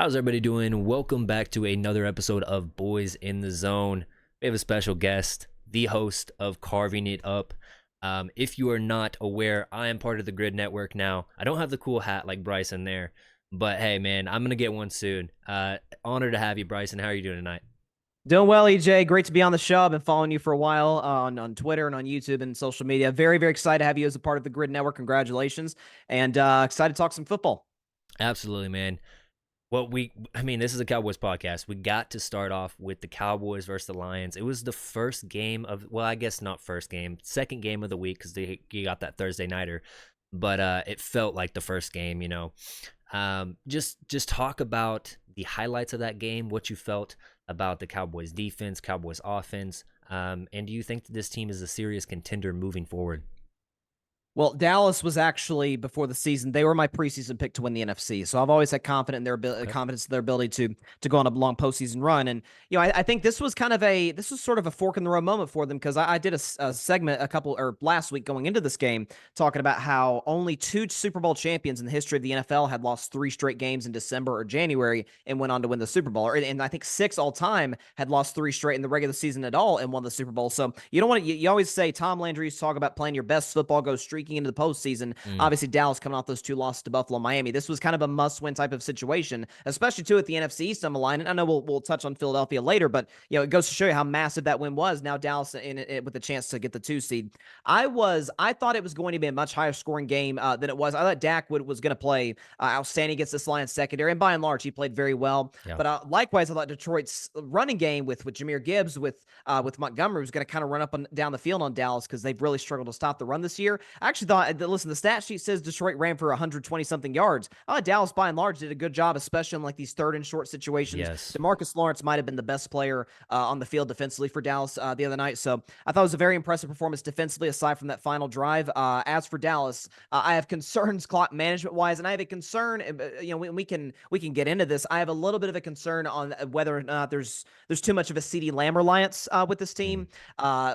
How's everybody doing? Welcome back to another episode of Boys in the Zone. We have a special guest, the host of Carving It Up. If you are not aware, I am part of the GRYD network now. I don't have the cool hat like Bryson there, but hey, man, I'm going to get one soon. Honored to have you, Bryson. How are you doing tonight? Doing well, EJ. Great to be on the show. I've been following you for a while on Twitter and on YouTube and social media. Very, very excited to have you as a part of the GRYD network. Congratulations. And excited to talk some football. Absolutely, man. Well, this is a Cowboys podcast. We got to start off with the Cowboys versus the Lions. It was the first game of, well, I guess not first game, second game of the week because you got that Thursday nighter, but it felt like the first game. Just talk about the highlights of that game, what you felt about the Cowboys defense, Cowboys offense, and do you think that this team is a serious contender moving forward? Well, Dallas was actually, before the season, they were my preseason pick to win the NFC. So I've always had Okay. confidence in their ability to go on a long postseason run. And I think this was sort of a fork in the road moment for them because I did a segment last week going into this game talking about how only two Super Bowl champions in the history of the NFL had lost three straight games in December or January and went on to win the Super Bowl. And I think six all time had lost three straight in the regular season at all and won the Super Bowl. So you don't want to. You always say Tom Landry used to talk about playing your best football, go streaking into the postseason. Mm, Obviously, Dallas coming off those two losses to Buffalo and Miami. This was kind of a must-win type of situation, especially too at the NFC East on the line. And I know we'll touch on Philadelphia later, but it goes to show you how massive that win was. Now Dallas in it with a chance to get the 2 seed. I thought it was going to be a much higher scoring game than it was. I thought Dak was going to play outstanding against this Lions secondary, and by and large, he played very well. yeah. But likewise, I thought Detroit's running game with Jahmyr Gibbs with Montgomery was going to kind of run up and down the field on Dallas because they've really struggled to stop the run this year. I actually thought, listen, the stat sheet says Detroit ran for 120 something yards. Dallas, by and large, did a good job, especially in like these third and short situations. Yes. DeMarcus Lawrence might have been the best player on the field defensively for Dallas the other night. So I thought it was a very impressive performance defensively, aside from that final drive. As for Dallas, I have concerns clock management wise, and I have a concern. We can get into this. I have a little bit of a concern on whether or not there's too much of a CeeDee Lamb reliance with this Mm, team.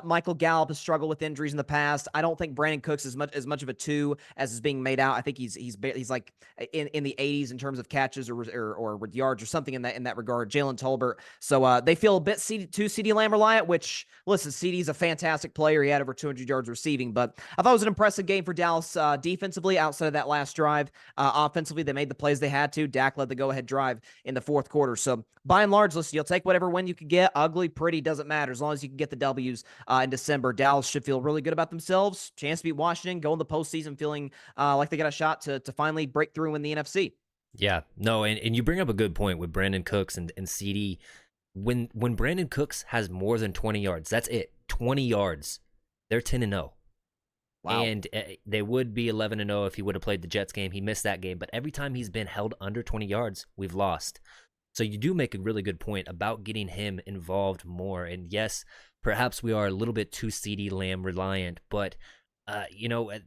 Michael Gallup has struggled with injuries in the past. I don't think Brandon Cooks is much of a two as is being made out. I think he's like in the 80s in terms of catches or with yards or something in that regard. Jalen Tolbert. So they feel a bit CeeDee Lamb reliant. Which listen, CeeDee's a fantastic player. He had over 200 yards receiving, but I thought it was an impressive game for Dallas defensively. Outside of that last drive, offensively they made the plays they had to. Dak led the go-ahead drive in the fourth quarter. So by and large, listen, you'll take whatever win you can get. Ugly, pretty, doesn't matter as long as you can get the W's in December. Dallas should feel really good about themselves. Chance to beat Washington, go in the postseason feeling like they got a shot to finally break through in the NFC. yeah. No, and you bring up a good point with Brandon Cooks and CD. When Brandon Cooks has more than 20 yards, that's it. 20 yards. They're 10-0. Wow. And they would be 11-0 if he would have played the Jets game. He missed that game, but every time he's been held under 20 yards, we've lost. So you do make a really good point about getting him involved more. And yes, perhaps we are a little bit too CeeDee Lamb reliant, but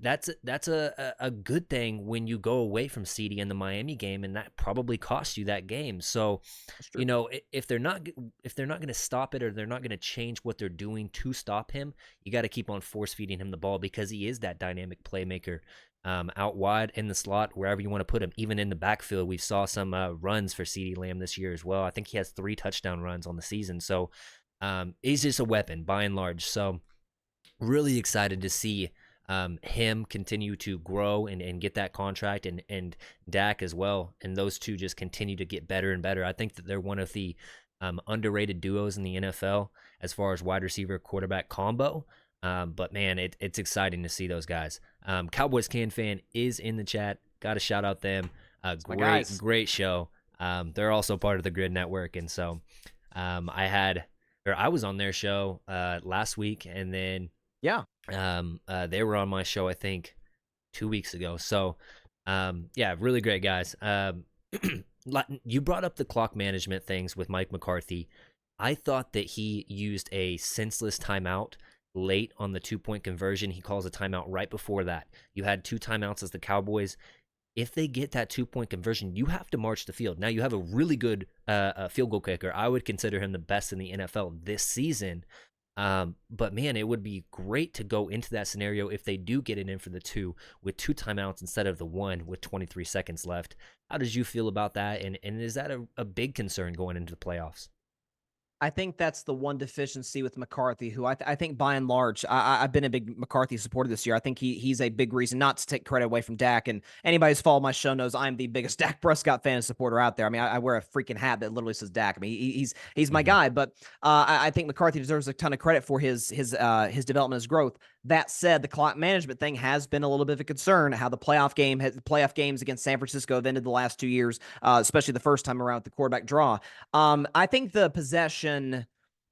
that's a good thing when you go away from CeeDee in the Miami game, and that probably cost you that game. So, That's true. if they're not going to stop it, or they're not going to change what they're doing to stop him, you got to keep on force feeding him the ball because he is that dynamic playmaker. Out wide in the slot, wherever you want to put him, even in the backfield, we saw some runs for CeeDee Lamb this year as well. I think he has 3 touchdown runs on the season. So he's just a weapon by and large. So really excited to see him continue to grow and get that contract, and Dak as well. And those two just continue to get better and better. I think that they're one of the underrated duos in the NFL as far as wide receiver quarterback combo. But man, it's exciting to see those guys. Cowboys Can Fan is in the chat. Got to shout out them. My guys. Great show. They're also part of the GRYD network, and so I was on their show last week, and then Yeah. they were on my show I think 2 weeks ago. So yeah, really great guys. You brought up the clock management things with Mike McCarthy. I thought that he used a senseless timeout late on the 2-point conversion. He calls a timeout right before that. You had 2 timeouts as the Cowboys. If they get that 2-point conversion, you have to march the field. Now you have a really good field goal kicker. I would consider him the best in the NFL this season. But man, it would be great to go into that scenario if they do get it in for the 2 with 2 timeouts instead of the 1 with 23 seconds left. How did you feel about that? And is that a big concern going into the playoffs? I think that's the one deficiency with McCarthy, who I think by and large, I've been a big McCarthy supporter this year. I think he's a big reason, not to take credit away from Dak. And anybody who's followed my show knows I'm the biggest Dak Prescott fan and supporter out there. I mean, I wear a freaking hat that literally says Dak. I mean, he's my Mhm. guy. But I think McCarthy deserves a ton of credit for his development, his growth. That said, the clock management thing has been a little bit of a concern. How the playoff games against San Francisco have ended the last 2 years, especially the first time around with the quarterback draw. I think the possession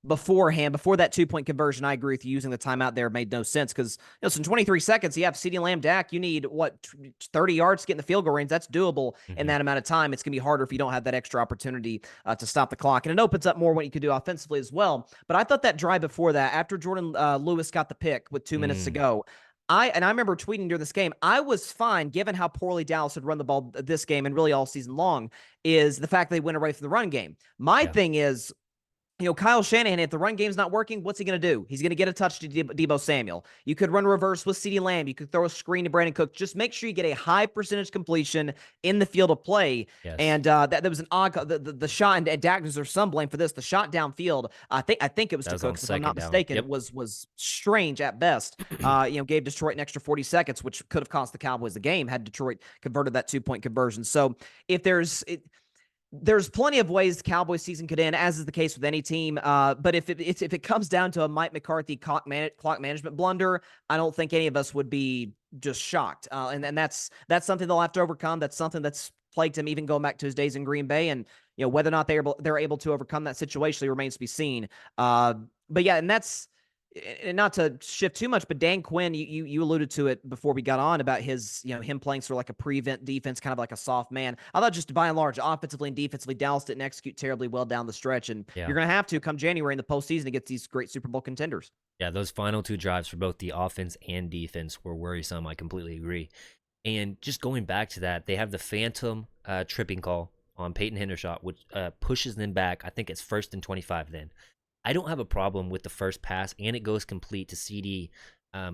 beforehand, before that 2 point conversion, I agree with you. Using the timeout there made no sense because so in 23 seconds, you have CeeDee Lamb, Dak. You need what 30 yards to get in the field goal range. That's doable in Mhm. that amount of time. It's gonna be harder if you don't have that extra opportunity to stop the clock, and it opens up more what you could do offensively as well. But I thought that drive before that, after Jordan Lewis got the pick with 2 minutes to Mm. go. I remember tweeting during this game, I was fine given how poorly Dallas had run the ball this game and really all season long, is the fact they went away from the run game. My Yeah. thing is, Kyle Shanahan, if the run game's not working, what's he going to do? He's going to get a touch to Debo Samuel. You could run reverse with CeeDee Lamb. You could throw a screen to Brandon Cook. Just make sure you get a high percentage completion in the field of play. Yes. And that there was an odd the shot, and Dak deserves some blame for this. The shot downfield, I think it was That to was on Cooks, if I'm not 2nd down. mistaken, Yep. was strange at best. Gave Detroit an extra 40 seconds, which could have cost the Cowboys the game had Detroit converted that 2 point conversion. So if there's plenty of ways the Cowboys season could end, as is the case with any team. But if it comes down to a Mike McCarthy clock management blunder, I don't think any of us would be just shocked. And that's something they'll have to overcome. That's something that's plagued him even going back to his days in Green Bay. And whether or not they're able to overcome that situation remains to be seen. But yeah, and not to shift too much, but Dan Quinn, you alluded to it before we got on about his, him playing sort of like a prevent defense, kind of like a soft man. I thought just by and large, offensively and defensively, Dallas didn't execute terribly well down the stretch, and Yeah. you're going to have to come January in the postseason against these great Super Bowl contenders. Yeah, those final 2 drives for both the offense and defense were worrisome. I completely agree. And just going back to that, they have the phantom tripping call on Peyton Hendershot, which pushes them back. I think it's 1st and 25 then. I don't have a problem with the first pass, and it goes complete to CD,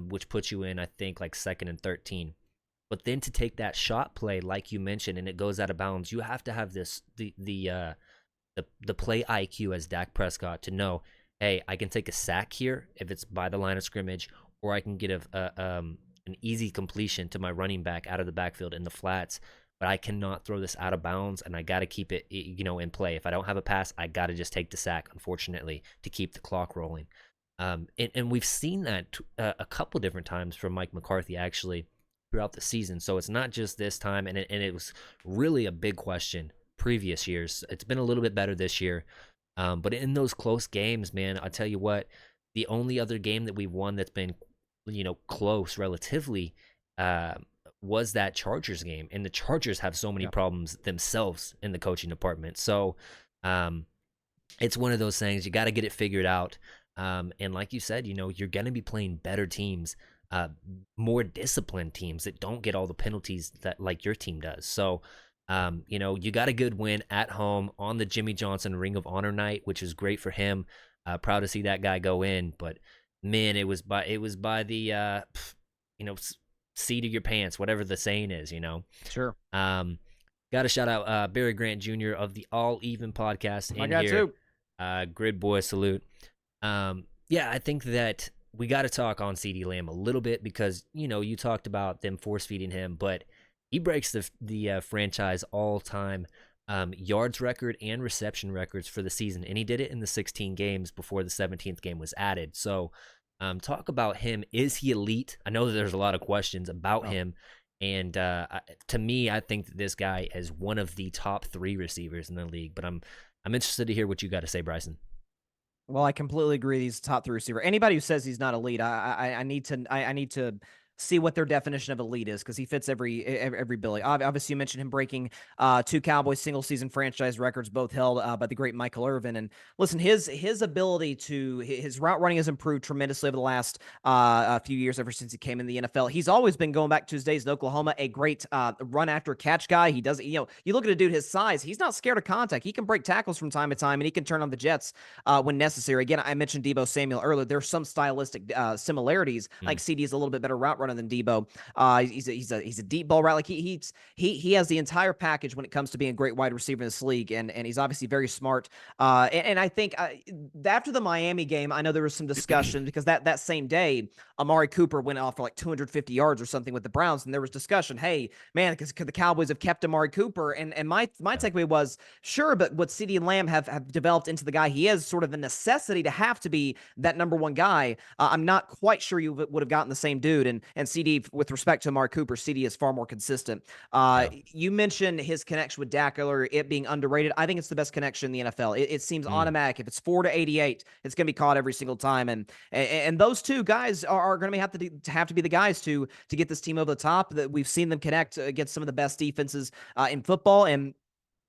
which puts you in, I think, like 2nd and 13. But then to take that shot play, like you mentioned, and it goes out of bounds, you have to have the play IQ as Dak Prescott to know, hey, I can take a sack here if it's by the line of scrimmage, or I can get an easy completion to my running back out of the backfield in the flats. But I cannot throw this out of bounds, and I got to keep it, in play. If I don't have a pass, I got to just take the sack, unfortunately, to keep the clock rolling. And we've seen that a couple different times from Mike McCarthy, actually, throughout the season. So it's not just this time, and it was really a big question previous years. It's been a little bit better this year. But in those close games, man, I'll tell you what, the only other game that we've won that's been, close relatively, was that Chargers game. And the Chargers have so many Yeah. problems themselves in the coaching department. So um, it's one of those things, you got to get it figured out. And like you said, you're going to be playing better teams, uh, more disciplined teams that don't get all the penalties that like your team does. So, you got a good win at home on the Jimmy Johnson Ring of Honor night, which is great for him. Proud to see that guy go in, but man, it was by the seat of your pants, whatever the saying is. Sure. Um, got to shout out Barry Grant Jr. of the All Even podcast My in guy here. too. Grid boy salute. Yeah, I think that we got to talk on CD Lamb a little bit because you talked about them force feeding him, but he breaks the franchise all time yards record and reception records for the season, and he did it in the 16 games before the 17th game was added. So, talk about him. Is he elite? I know that there's a lot of questions about Oh. him, and to me, I think that this guy is one of the top 3 receivers in the league. But I'm interested to hear what you got to say, Bryson. Well, I completely agree. He's a top three receiver. Anybody who says he's not elite, I need to see what their definition of elite is, because he fits every billy. Obviously, you mentioned him breaking two Cowboys single season franchise records, both held by the great Michael Irvin. And listen, his ability to his route running has improved tremendously over the last few years, ever since he came in the NFL. He's always been, going back to his days in Oklahoma, a great run after catch guy. He does, you look at a dude his size, he's not scared of contact. He can break tackles from time to time, and he can turn on the jets when necessary. Again, I mentioned Deebo Samuel earlier. There's some stylistic similarities. Like CD is a little bit better route runner than Deebo. He's a deep ball route. Like he has the entire package when it comes to being a great wide receiver in this league, and he's obviously very smart. And I think after the Miami game, I know there was some discussion because that same day, Amari Cooper went off for like 250 yards or something with the Browns, and there was discussion. Hey, man, because could the Cowboys have kept Amari Cooper? And my takeaway was, sure, but what CD and Lamb have developed into the guy he is, sort of the necessity to have to be that number one guy. I'm not quite sure you would have gotten the same dude. And CD, with respect to Amari Cooper, CD is far more consistent. Yeah. You mentioned his connection with Dak earlier, it being underrated. I think it's the best connection in the NFL. It seems Mm. automatic. If it's 4 to 88, it's going to be caught every single time. And those two guys are going to have to be the guys to get this team over the top. That we've seen them connect against some of the best defenses in football. And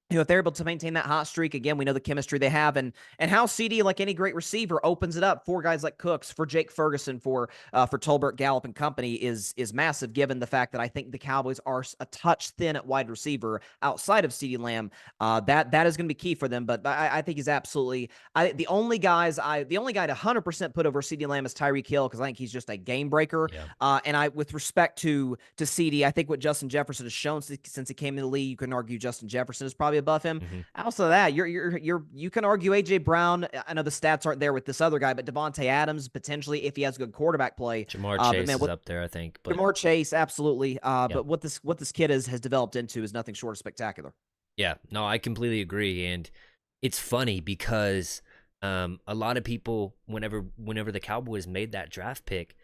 if they're able to maintain that hot streak, again, we know the chemistry they have, and how CD, like any great receiver, opens it up for guys like Cooks, for Jake Ferguson, for Tolbert, Gallup, and company is massive. Given the fact that I think the Cowboys are a touch thin at wide receiver outside of CD Lamb, that is going to be key for them. But I think he's absolutely the only guy to 100% put over CD Lamb is Tyreek Hill, because I think he's just a game breaker. Yeah. And with respect to CD, I think what Justin Jefferson has shown since he came in the league, you can argue Justin Jefferson is probably above him. Mhm. Outside of that, you can argue AJ Brown. I know the stats aren't there with this other guy, but Devontae Adams potentially, if he has good quarterback play. Jamar But Chase man, is up there, I think. But Jamar Chase, absolutely. yeah. But what this kid has developed into is nothing short of spectacular. Yeah, no, I completely agree, and it's funny because a lot of people, whenever the Cowboys made that draft pick,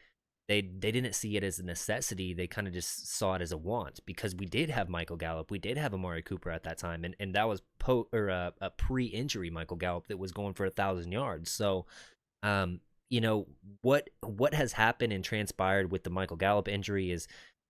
they didn't see it as a necessity. They kind of just saw it as a want, because we did have Michael Gallup, we did have Amari Cooper at that time, and that was a pre-injury Michael Gallup that was going for 1,000 yards. So, you know what has happened and transpired with the Michael Gallup injury is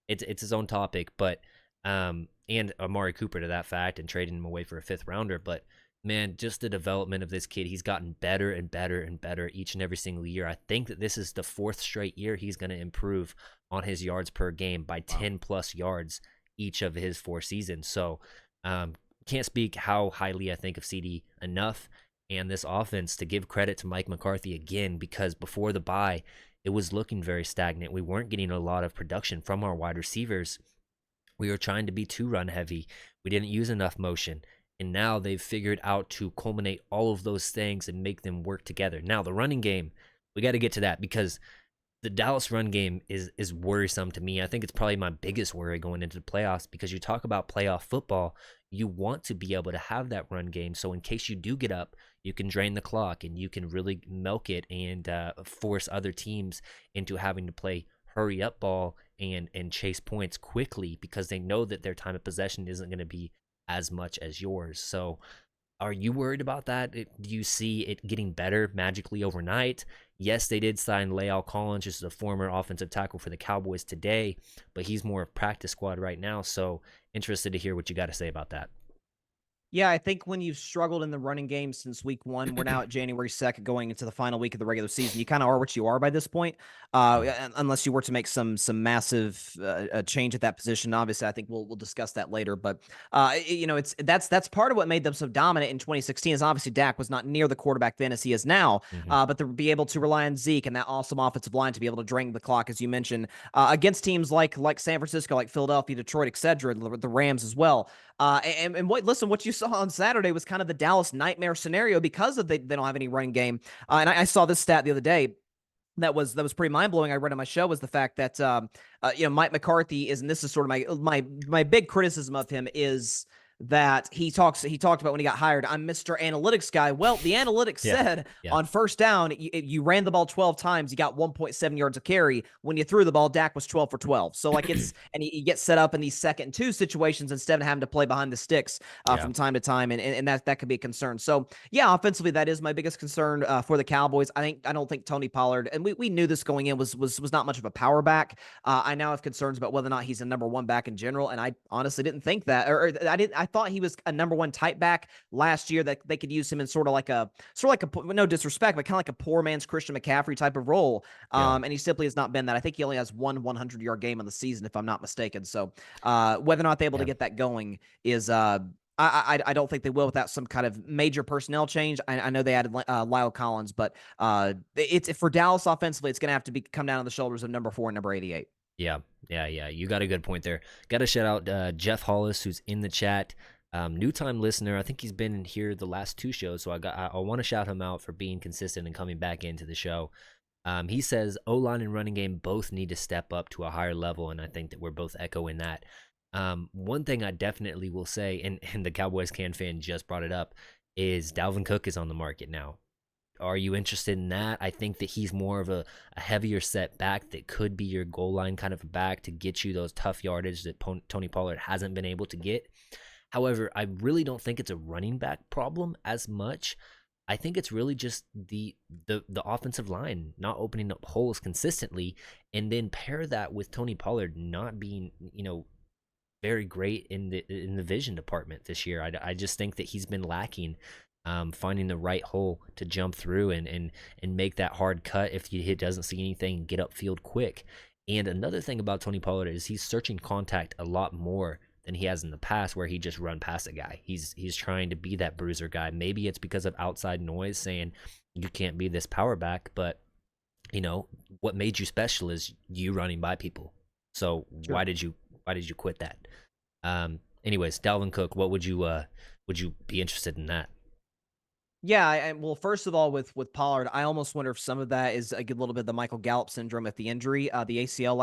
it's his own topic, but and Amari Cooper to that fact, and trading him away for a fifth rounder. But man, just the development of this kid, he's gotten better and better and better each and every single year. I think that this is the fourth straight year he's going to improve on his yards per game by 10 plus yards each of his 4 seasons. So can't speak how highly I think of CD enough, and this offense, to give credit to Mike McCarthy again, because before the bye, it was looking very stagnant. We weren't getting a lot of production from our wide receivers. We were trying to be too run heavy. We didn't use enough motion. And now they've figured out to culminate all of those things and make them work together. Now, the running game, we got to get to that, because the Dallas run game is worrisome to me. I think it's probably my biggest worry going into the playoffs, because you talk about playoff football, you want to be able to have that run game. So in case you do get up, you can drain the clock and you can really milk it and force other teams into having to play hurry up ball and chase points quickly, because they know that their time of possession isn't going to be as much as yours. So are you worried about that? Do you see it getting better magically overnight? Yes, they did sign La'el Collins, just a former offensive tackle for the Cowboys today, but he's more of practice squad right now. So interested to hear what you got to say about that. Yeah, I think when you've struggled in the running game since week 1, we're now at January 2nd, going into the final week of the regular season. You kind of are what you are by this point, unless you were to make some massive change at that position. Obviously, I think we'll discuss that later. But that's part of what made them so dominant in 2016. Is obviously Dak was not near the quarterback then as he is now, Mm-hmm. but to be able to rely on Zeke and that awesome offensive line to be able to drain the clock, as you mentioned, against teams like San Francisco, like Philadelphia, Detroit, etc., the Rams as well. What you saw on Saturday was kind of the Dallas nightmare scenario, because of they don't have any running game. And I saw this stat the other day that was pretty mind blowing. I read on my show, was the fact that Mike McCarthy is, and this is sort of my big criticism of him, is that he talked about when he got hired. I'm Mr. Analytics guy. Well, the analytics Yeah. said Yeah. on first down, you ran the ball 12 times, you got 1.7 yards a carry. When you threw the ball, Dak was 12 for 12. So like and he gets set up in these 2nd and 2 situations instead of having to play behind the sticks Yeah. from time to time, and that could be a concern. So yeah, offensively, that is my biggest concern for the Cowboys. I don't think Tony Pollard, and we knew this going in, was not much of a power back. I now have concerns about whether or not he's a number one back in general, and I honestly didn't think that, or I thought he was a number one type back last year, that they could use him in sort of like a no disrespect, but kind of like a poor man's Christian McCaffrey type of role. Yeah. And he simply has not been that. I think he only has one 100-yard game on the season, if I'm not mistaken. So whether or not they're able to Yeah. get that going is I don't think they will without some kind of major personnel change. I know they added Lyle Collins, but it's for Dallas offensively, it's going to have to come down on the shoulders of number 4 and number 88. Yeah, yeah. You got a good point there. Got to shout out Jeff Hollis, who's in the chat. New time listener. I think he's been in here the last 2 shows, so I want to shout him out for being consistent and coming back into the show. He says O-line and running game both need to step up to a higher level, and I think that we're both echoing that. One thing I definitely will say, and the Cowboys fan just brought it up, is Dalvin Cook is on the market now. Are you interested in that? I think that he's more of a heavier set back that could be your goal line kind of a back to get you those tough yardage that Tony Pollard hasn't been able to get. However, I really don't think it's a running back problem as much. I think it's really just the offensive line not opening up holes consistently, and then pair that with Tony Pollard not being, very great in the vision department this year. I just think that he's been lacking finding the right hole to jump through and make that hard cut if he doesn't see anything, get upfield quick. And another thing about Tony Pollard is he's searching contact a lot more than he has in the past, where he just run past a guy. He's trying to be that bruiser guy. Maybe it's because of outside noise saying you can't be this power back, but what made you special is you running by people. So Sure. why did you quit that? Anyways, Dalvin Cook, what would you be interested in that? Yeah, well, first of all, with Pollard, I almost wonder if some of that is a good little bit of the Michael Gallup syndrome at the injury, the ACL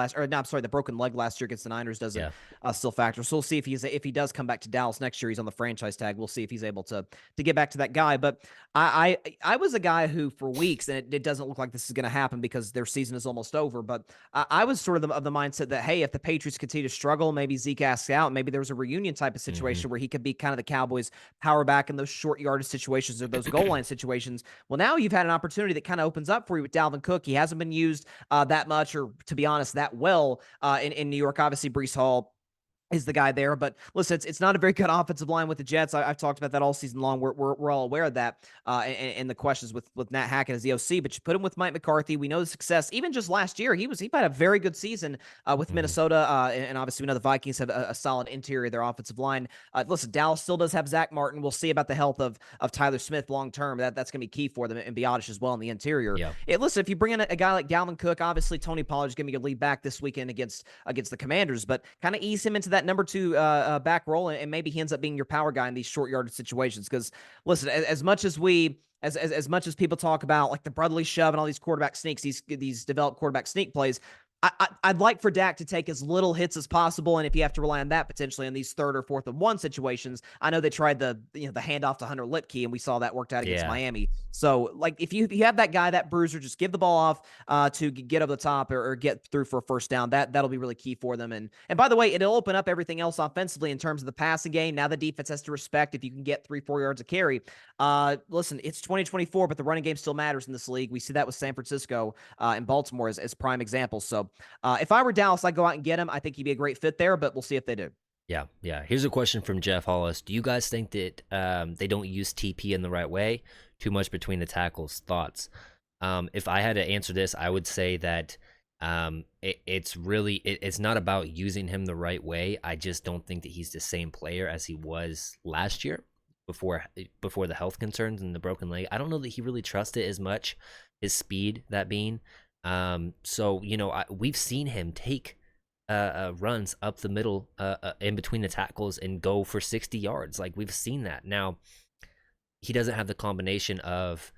the broken leg last year against the Niners doesn't Yeah. still factor. So we'll see if he does come back to Dallas next year. He's on the franchise tag. We'll see if he's able to get back to that guy. But I was a guy who for weeks, and it doesn't look like this is going to happen because their season is almost over. But I was sort of the mindset that, hey, if the Patriots continue to struggle, maybe Zeke asks out, maybe there was a reunion type of situation where he could be kind of the Cowboys power back in those short yardage situations or those goal line situations. Well, now you've had an opportunity that kind of opens up for you with Dalvin Cook. He hasn't been used that much, or to be honest, that well in New York. Obviously, Breece Hall is the guy there. But listen, it's not a very good offensive line with the Jets. I've talked about that all season long. We're all aware of that and the questions with Nat Hackett as the OC. But you put him with Mike McCarthy. We know the success. Even just last year, he had a very good season with Minnesota. And obviously, we know the Vikings have a solid interior of their offensive line. Listen, Dallas still does have Zach Martin. We'll see about the health of Tyler Smith long term. That's going to be key for them, and Biotish as well in the interior. Yeah. Listen, if you bring in a guy like Dalvin Cook, obviously Tony Pollard's going to be your lead back this weekend against the Commanders, but kind of ease him into that number 2 back role, and maybe he ends up being your power guy in these short yardage situations. Because listen, as much as much as people talk about like the brotherly shove and all these quarterback sneaks, these developed quarterback sneak plays, I'd like for Dak to take as little hits as possible, and if you have to rely on that potentially in these 3rd or 4th and 1 situations, I know they tried the handoff to Hunter Lipke, and we saw that worked out against Miami. So like if you have that guy, that bruiser, just give the ball off to get over the top or get through for a first down. That'll be really key for them. And by the way, it'll open up everything else offensively in terms of the passing game. Now the defense has to respect if you can get 3-4 yards a carry. Listen, it's 2024, but the running game still matters in this league. We see that with San Francisco and Baltimore as prime examples. So if I were Dallas, I'd go out and get him. I think he'd be a great fit there, but we'll see if they do. Yeah. Here's a question from Jeff Hollis. Do you guys think that they don't use TP in the right way? Too much between the tackles? Thoughts? If I had to answer this, I would say that it's not about using him the right way. I just don't think that he's the same player as he was last year before the health concerns and the broken leg. I don't know that he really trusted as much his speed, that being. So we've seen him take runs up the middle in between the tackles and go for 60 yards. Like, we've seen that. Now, he doesn't have the combination of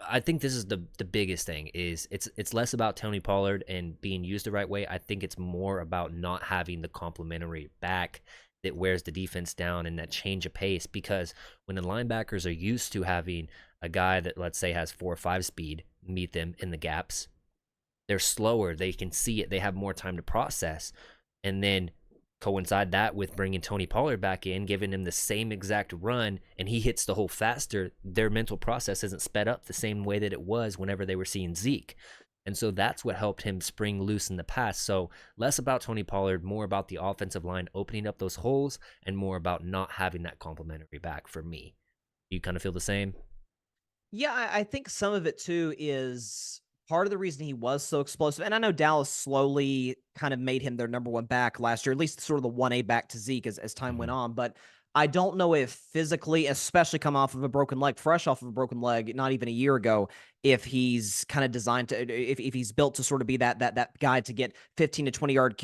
I think this is the biggest thing is it's less about Tony Pollard and being used the right way. I think it's more about not having the complementary back that wears the defense down and that change of pace. Because when the linebackers are used to having a guy that, let's say, has 4 or 5 speed meet them in the gaps, they're slower. They can see it. They have more time to process. And then coincide that with bringing Tony Pollard back in, giving him the same exact run, and he hits the hole faster. Their mental process isn't sped up the same way that it was whenever they were seeing Zeke. And so that's what helped him spring loose in the past. So less about Tony Pollard, more about the offensive line opening up those holes, and more about not having that complimentary back for me. You kind of feel the same? Yeah, I think some of it too is part of the reason he was so explosive. And I know Dallas slowly kind of made him their number one back last year, at least sort of the 1A back to Zeke as time went Mhm. on. But I don't know if physically, especially come off of a broken leg, fresh off of a broken leg, not even a year ago, if he's kind of designed to, if he's built to sort of be that guy to get 15 to 20 yards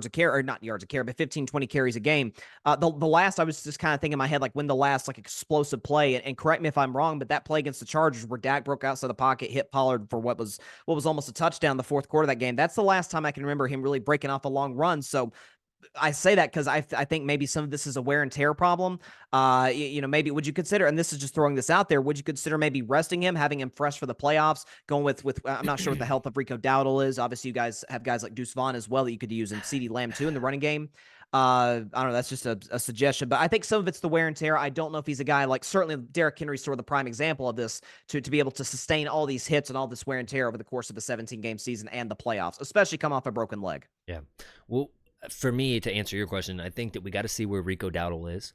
of carry, or not yards of carry, but 15, 20 carries a game. The last, I was just kind of thinking in my head, like when the last like explosive play, and correct me if I'm wrong, but that play against the Chargers where Dak broke outside the pocket, hit Pollard for what was almost a touchdown in the fourth quarter of that game. That's the last time I can remember him really breaking off a long run. So I say that because I think maybe some of this is a wear and tear problem. Maybe would you consider, and this is just throwing this out there, would you consider maybe resting him, having him fresh for the playoffs, going with I'm not sure what the health of Rico Dowdle is. Obviously, you guys have guys like Deuce Vaughn as well that you could use, and CeeDee Lamb too in the running game. I don't know. That's just a suggestion, but I think some of it's the wear and tear. I don't know if he's a guy like, certainly Derrick Henry's sort of the prime example of this, to be able to sustain all these hits and all this wear and tear over the course of a 17-game season and the playoffs, especially come off a broken leg. Yeah. Well, for me, to answer your question, I think that we got to see where Rico Dowdle is.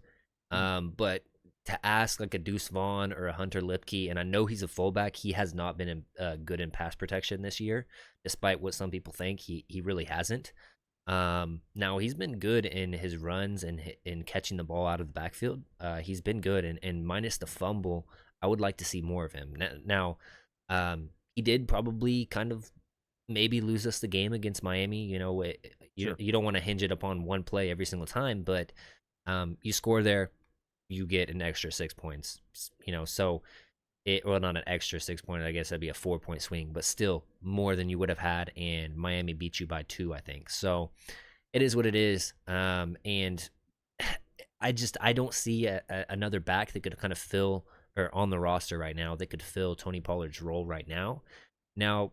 Mhm. But to ask like a Deuce Vaughn or a Hunter Lipke, and I know he's a fullback, he has not been good in pass protection this year, despite what some people think. He really hasn't. Now he's been good in his runs and in catching the ball out of the backfield. He's been good, and minus the fumble, I would like to see more of him. Now, he did probably kind of maybe lose us the game against Miami. Sure. You don't want to hinge it upon one play every single time, but you score there, you get an extra 6 points. So well, not an extra 6 point. I guess that'd be a 4 point swing, but still more than you would have had. And Miami beat you by 2, I think. So it is what it is. And I don't see another back that could kind of fill, or on the roster right now, that could fill Tony Pollard's role right now. Now,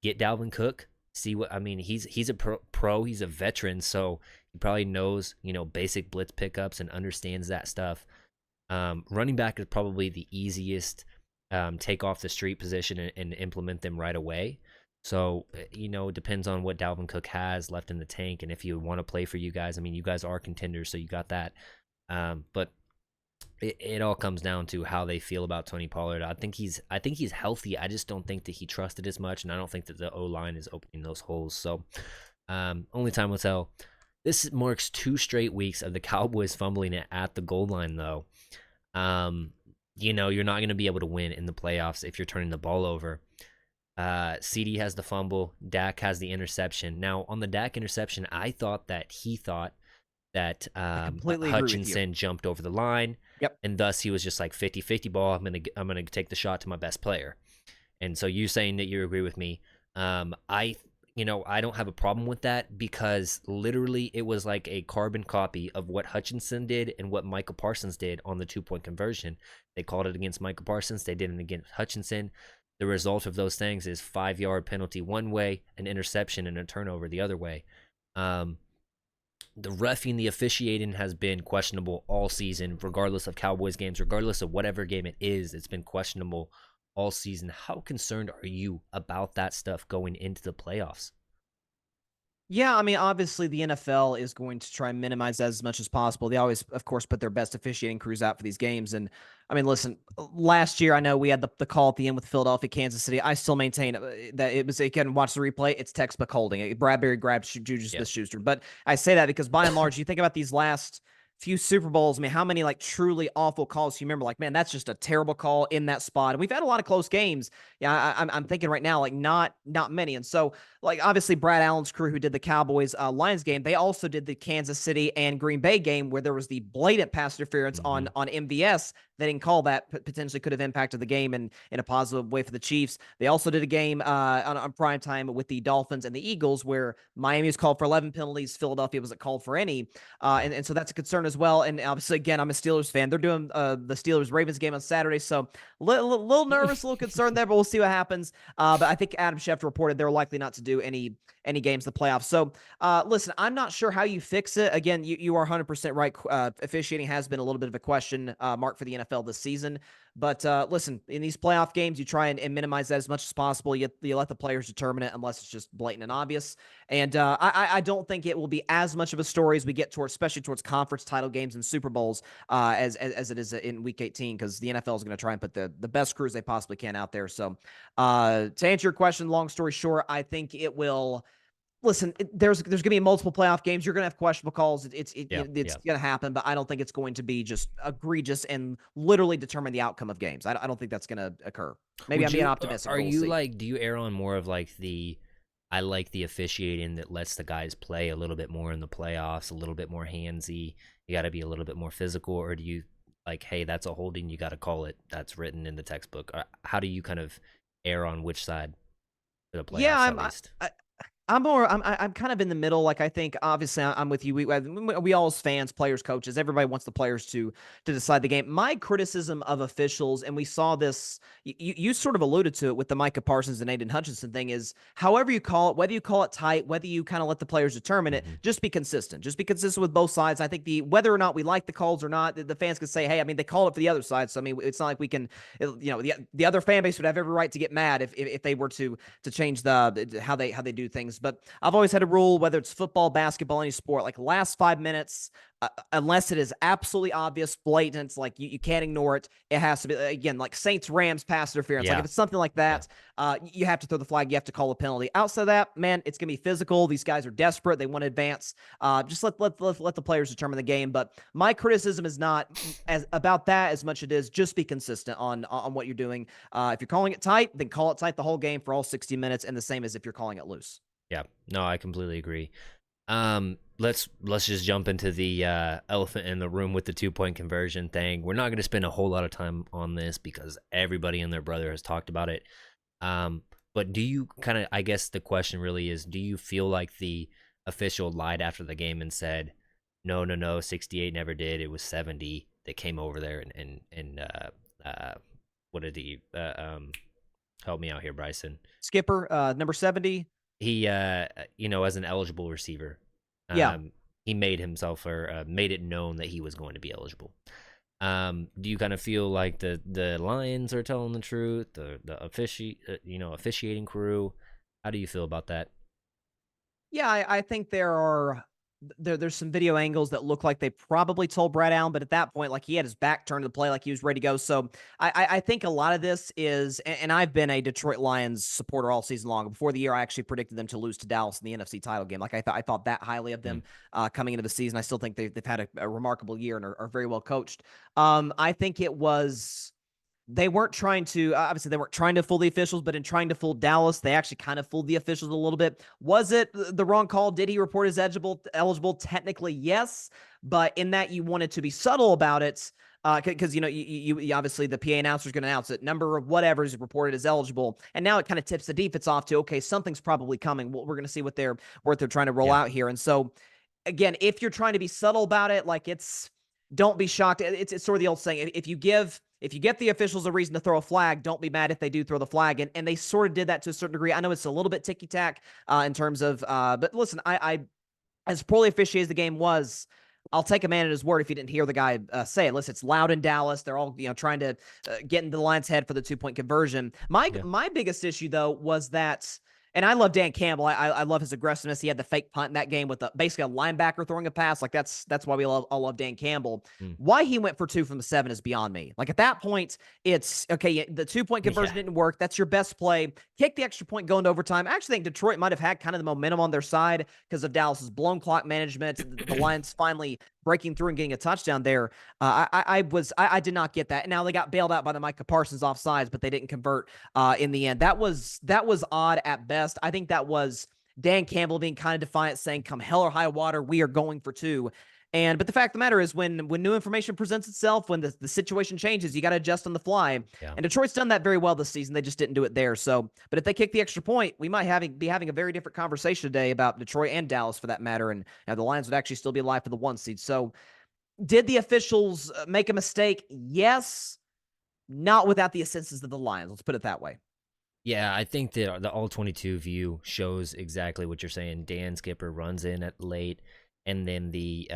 get Dalvin Cook. See what I mean. He's a pro. He's a veteran, so he probably knows basic blitz pickups and understands that stuff. Running back is probably the easiest take off the street position and implement them right away. So it depends on what Dalvin Cook has left in the tank, and if you want to play for you guys. I mean, you guys are contenders, so you got that. But it all comes down to how they feel about Tony Pollard. I think he's healthy. I just don't think that he trusted as much, and I don't think that the O line is opening those holes. So only time will tell. This marks 2 straight weeks of the Cowboys fumbling it at the goal line, though. You're not going to be able to win in the playoffs if you're turning the ball over. CD has the fumble. Dak has the interception. Now, on the Dak interception, I thought that he thought that I completely agree with you. Hutchinson jumped over the line, Yep. and thus he was just like 50-50 ball. I'm gonna take the shot to my best player. And so you saying that you agree with me, I don't have a problem with that, because literally it was like a carbon copy of what Hutchinson did and what Michael Parsons did on the 2 point conversion. They called it against Michael Parsons. They did it against Hutchinson. The result of those things is 5-yard penalty one way, an interception, and a turnover the other way. The reffing, the officiating has been questionable all season, regardless of Cowboys games, regardless of whatever game it is. It's been questionable all season. How concerned are you about that stuff going into the playoffs? Yeah, I mean, obviously the NFL is going to try and minimize that as much as possible. They always, of course, put their best officiating crews out for these games. And I mean, listen, last year I know we had the call at the end with Philadelphia, Kansas City. I still maintain that it was. You can watch the replay; it's textbook holding. Bradbury grabbed Juju Yeah. Smith-Schuster. But I say that because by and large, you think about these last few Super Bowls, I mean, how many like truly awful calls you remember? Like, man, that's just a terrible call in that spot. And we've had a lot of close games. Yeah, I'm thinking right now, like not many. And so, like, obviously, Brad Allen's crew who did the Cowboys Lions game, they also did the Kansas City and Green Bay game where there was the blatant pass interference Hmm. on MVS. They didn't call that, potentially could have impacted the game in a positive way for the Chiefs. They also did a game on prime time with the Dolphins and the Eagles where Miami was called for 11 penalties, Philadelphia wasn't called for any. Yeah. And so that's a concern as well. And obviously, again, I'm a Steelers fan. They're doing the Steelers Ravens game on Saturday. So little nervous, a little concerned there, but we'll see what happens. But I think Adam Schefter reported they're likely not to do any games in the playoffs. So listen, I'm not sure how you fix it. Again, you are 100% right. Officiating has been a little bit of a question mark for the NFL this season. But listen, in these playoff games, you try and minimize that as much as possible. You let the players determine it unless it's just blatant and obvious. And I don't think it will be as much of a story as we get towards, especially towards conference title games and Super Bowls, as it is in Week 18, because the NFL is going to try and put the best crews they possibly can out there. So to answer your question, long story short, I think it will. Listen, there's going to be multiple playoff games. You're going to have questionable calls. Yeah. It's Yeah. going to happen, but I don't think it's going to be just egregious and literally determine the outcome of games. I don't think that's going to occur. Maybe I'm Would being you optimistic, are but we'll you see. like do you err on more of like the I like the officiating that lets the guys play a little bit more in the playoffs, a little bit more handsy. You got to be a little bit more physical, or do you like, hey, that's a holding, you got to call it. That's written in the textbook. How do you kind of err on which side for the Yeah, playoffs at least? I'm kind of in the middle. Like, I think obviously I'm with you. We all as fans, players, coaches, everybody wants the players to decide the game. My criticism of officials, and we saw this, you sort of alluded to it with the Micah Parsons and Aiden Hutchinson thing, is however you call it, whether you call it tight, whether you kind of let the players determine it, Hmm. just be consistent. Just be consistent with both sides. I think the whether or not we like the calls or not, the fans could say, hey, I mean, they called it for the other side, so I mean, it's not like we can, the other fan base would have every right to get mad if they were to change the how they do things. But I've always had a rule, whether it's football, basketball, any sport, like last 5 minutes, unless it is absolutely obvious, blatant, like you can't ignore it. It has to be, again, like Saints Rams pass interference. Like Yeah. if it's something like Yeah. that, you have to throw the flag. You have to call a penalty. Outside of that, man, it's gonna be physical. These guys are desperate. They want to advance. Just let the players determine the game. But my criticism is not as about that as much as it is just be consistent on what you're doing. If you're calling it tight, then call it tight the whole game for all 60 minutes, and the same as if you're calling it loose. Yeah. No, I completely agree. Let's just jump into the elephant in the room with the 2 point conversion thing. We're not going to spend a whole lot of time on this because everybody and their brother has talked about it. But do you kind of, I guess the question really is, do you feel like the official lied after the game and said, no, no, no, 68 never did. It was 70 that came over there what did he help me out here, Bryson? Skipper, number 70. He as an eligible receiver, Yeah. he made himself or made it known that he was going to be eligible. Do you kind of feel like the Lions are telling the truth, officiating crew? How do you feel about that? Yeah, I think there's some video angles that look like they probably told Brad Allen, but at that point, like he had his back turned to the play, like he was ready to go. So I think a lot of this is, and I've been a Detroit Lions supporter all season long. Before the year, I actually predicted them to lose to Dallas in the NFC title game. Like I thought that highly of Mm. them coming into the season. I still think they've had a remarkable year and are very well coached. I think it was they weren't trying to obviously they weren't trying to fool the officials, but in trying to fool Dallas, they actually kind of fooled the officials a little bit. Was it the wrong call? Did he report as eligible? Technically, yes, but in that you wanted to be subtle about it. Because you obviously the PA announcer is going to announce it. Number of whatever is reported as eligible, and now it kind of tips the defense off to okay, something's probably coming. We're going to see what they're trying to roll Yeah. out here. And so again, if you're trying to be subtle about it, like don't be shocked. It's sort of the old saying: if you get the officials a reason to throw a flag, don't be mad if they do throw the flag. And they sort of did that to a certain degree. I know it's a little bit ticky tack in terms of, but listen, I as poorly officiated as the game was. I'll take a man at his word if you didn't hear the guy say it. Listen, it's loud in Dallas. They're all trying to get into the Lions' head for the 2 point conversion. My Yeah. my biggest issue though was that and I love Dan Campbell. I love his aggressiveness. He had the fake punt in that game with basically a linebacker throwing a pass. Like that's why I love Dan Campbell. Mm. Why he went for 2 from the 7 is beyond me. Like at that point, it's okay. The 2 point conversion Yeah. didn't work. That's your best play. Kick the extra point going to overtime. I actually think Detroit might have had kind of the momentum on their side because of Dallas's blown clock management. The Lions finally breaking through and getting a touchdown there. I did not get that. Now they got bailed out by the Micah Parsons offsides, but they didn't convert in the end. That was odd at best. I think that was Dan Campbell being kind of defiant, saying, "Come hell or high water, we are going for two." But the fact of the matter is, when new information presents itself, when the situation changes, you got to adjust on the fly. Yeah. And Detroit's done that very well this season. They just didn't do it there. So, but if they kick the extra point, we might be having a very different conversation today about Detroit and Dallas for that matter. And the Lions would actually still be alive for the 1 seed. So, did the officials make a mistake? Yes, not without the assistance of the Lions. Let's put it that way. Yeah, I think that the all 22 view shows exactly what you're saying. Dan Skipper runs in at late, and then the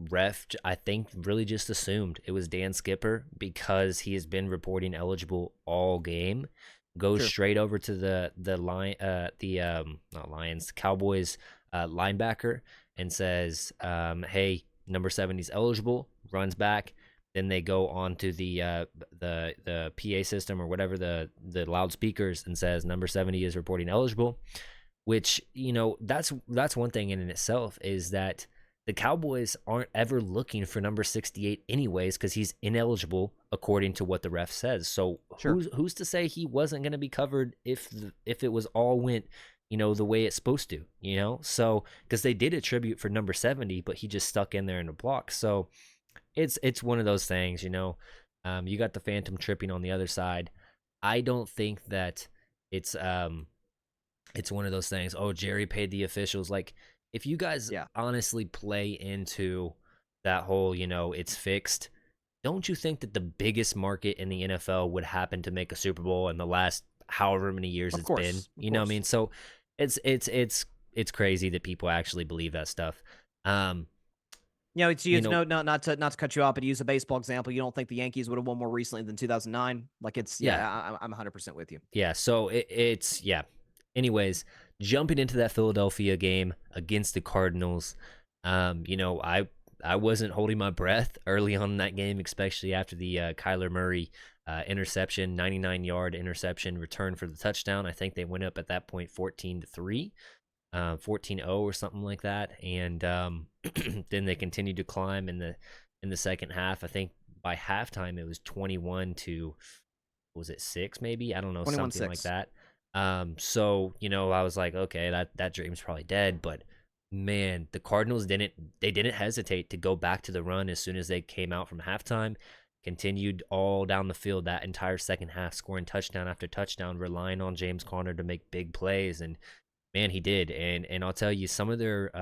ref, I think, really just assumed it was Dan Skipper because he has been reporting eligible all game. Goes True. straight over to the line, not Lions, Cowboys linebacker, and says, "Hey, number 70 is eligible." Runs back. Then they go on to the PA system or whatever, the loudspeakers, and says number 70 is reporting eligible. Which, that's one thing in itself, is that the Cowboys aren't ever looking for number 68 anyways, because he's ineligible according to what the ref says. So Sure. who's to say he wasn't going to be covered if it was all went the way it's supposed to, so because they did attribute for number 70, but he just stuck in there in a block. So it's one of those things. You got the phantom tripping on the other side. I don't think that it's one of those things. Oh, Jerry paid the officials. Like, if you guys honestly play into that whole, it's fixed, don't you think that the biggest market in the NFL would happen to make a Super Bowl in the last however many years Of it's course, been? of You know what I course. mean? So it's crazy that people actually believe that stuff. It's no, not to cut you off, but to use a baseball example, you don't think the Yankees would have won more recently than 2009? Like, Yeah, I'm 100% with you. yeah. So it's yeah. Anyways, jumping into that Philadelphia game against the Cardinals, I wasn't holding my breath early on in that game, especially after the Kyler Murray interception, 99-yard interception return for the touchdown. I think they went up at that point 14-3. 14-0 or something like that, and then they continued to climb in the second half. I think by halftime it was 21 to, was it 6 maybe? I don't know, something like 21-6. that. So I was like, okay, that dream's probably dead. But man, the Cardinals didn't hesitate to go back to the run as soon as they came out from halftime. Continued all down the field that entire second half, scoring touchdown after touchdown, relying on James Conner to make big plays, and man, he did. And I'll tell you, some of their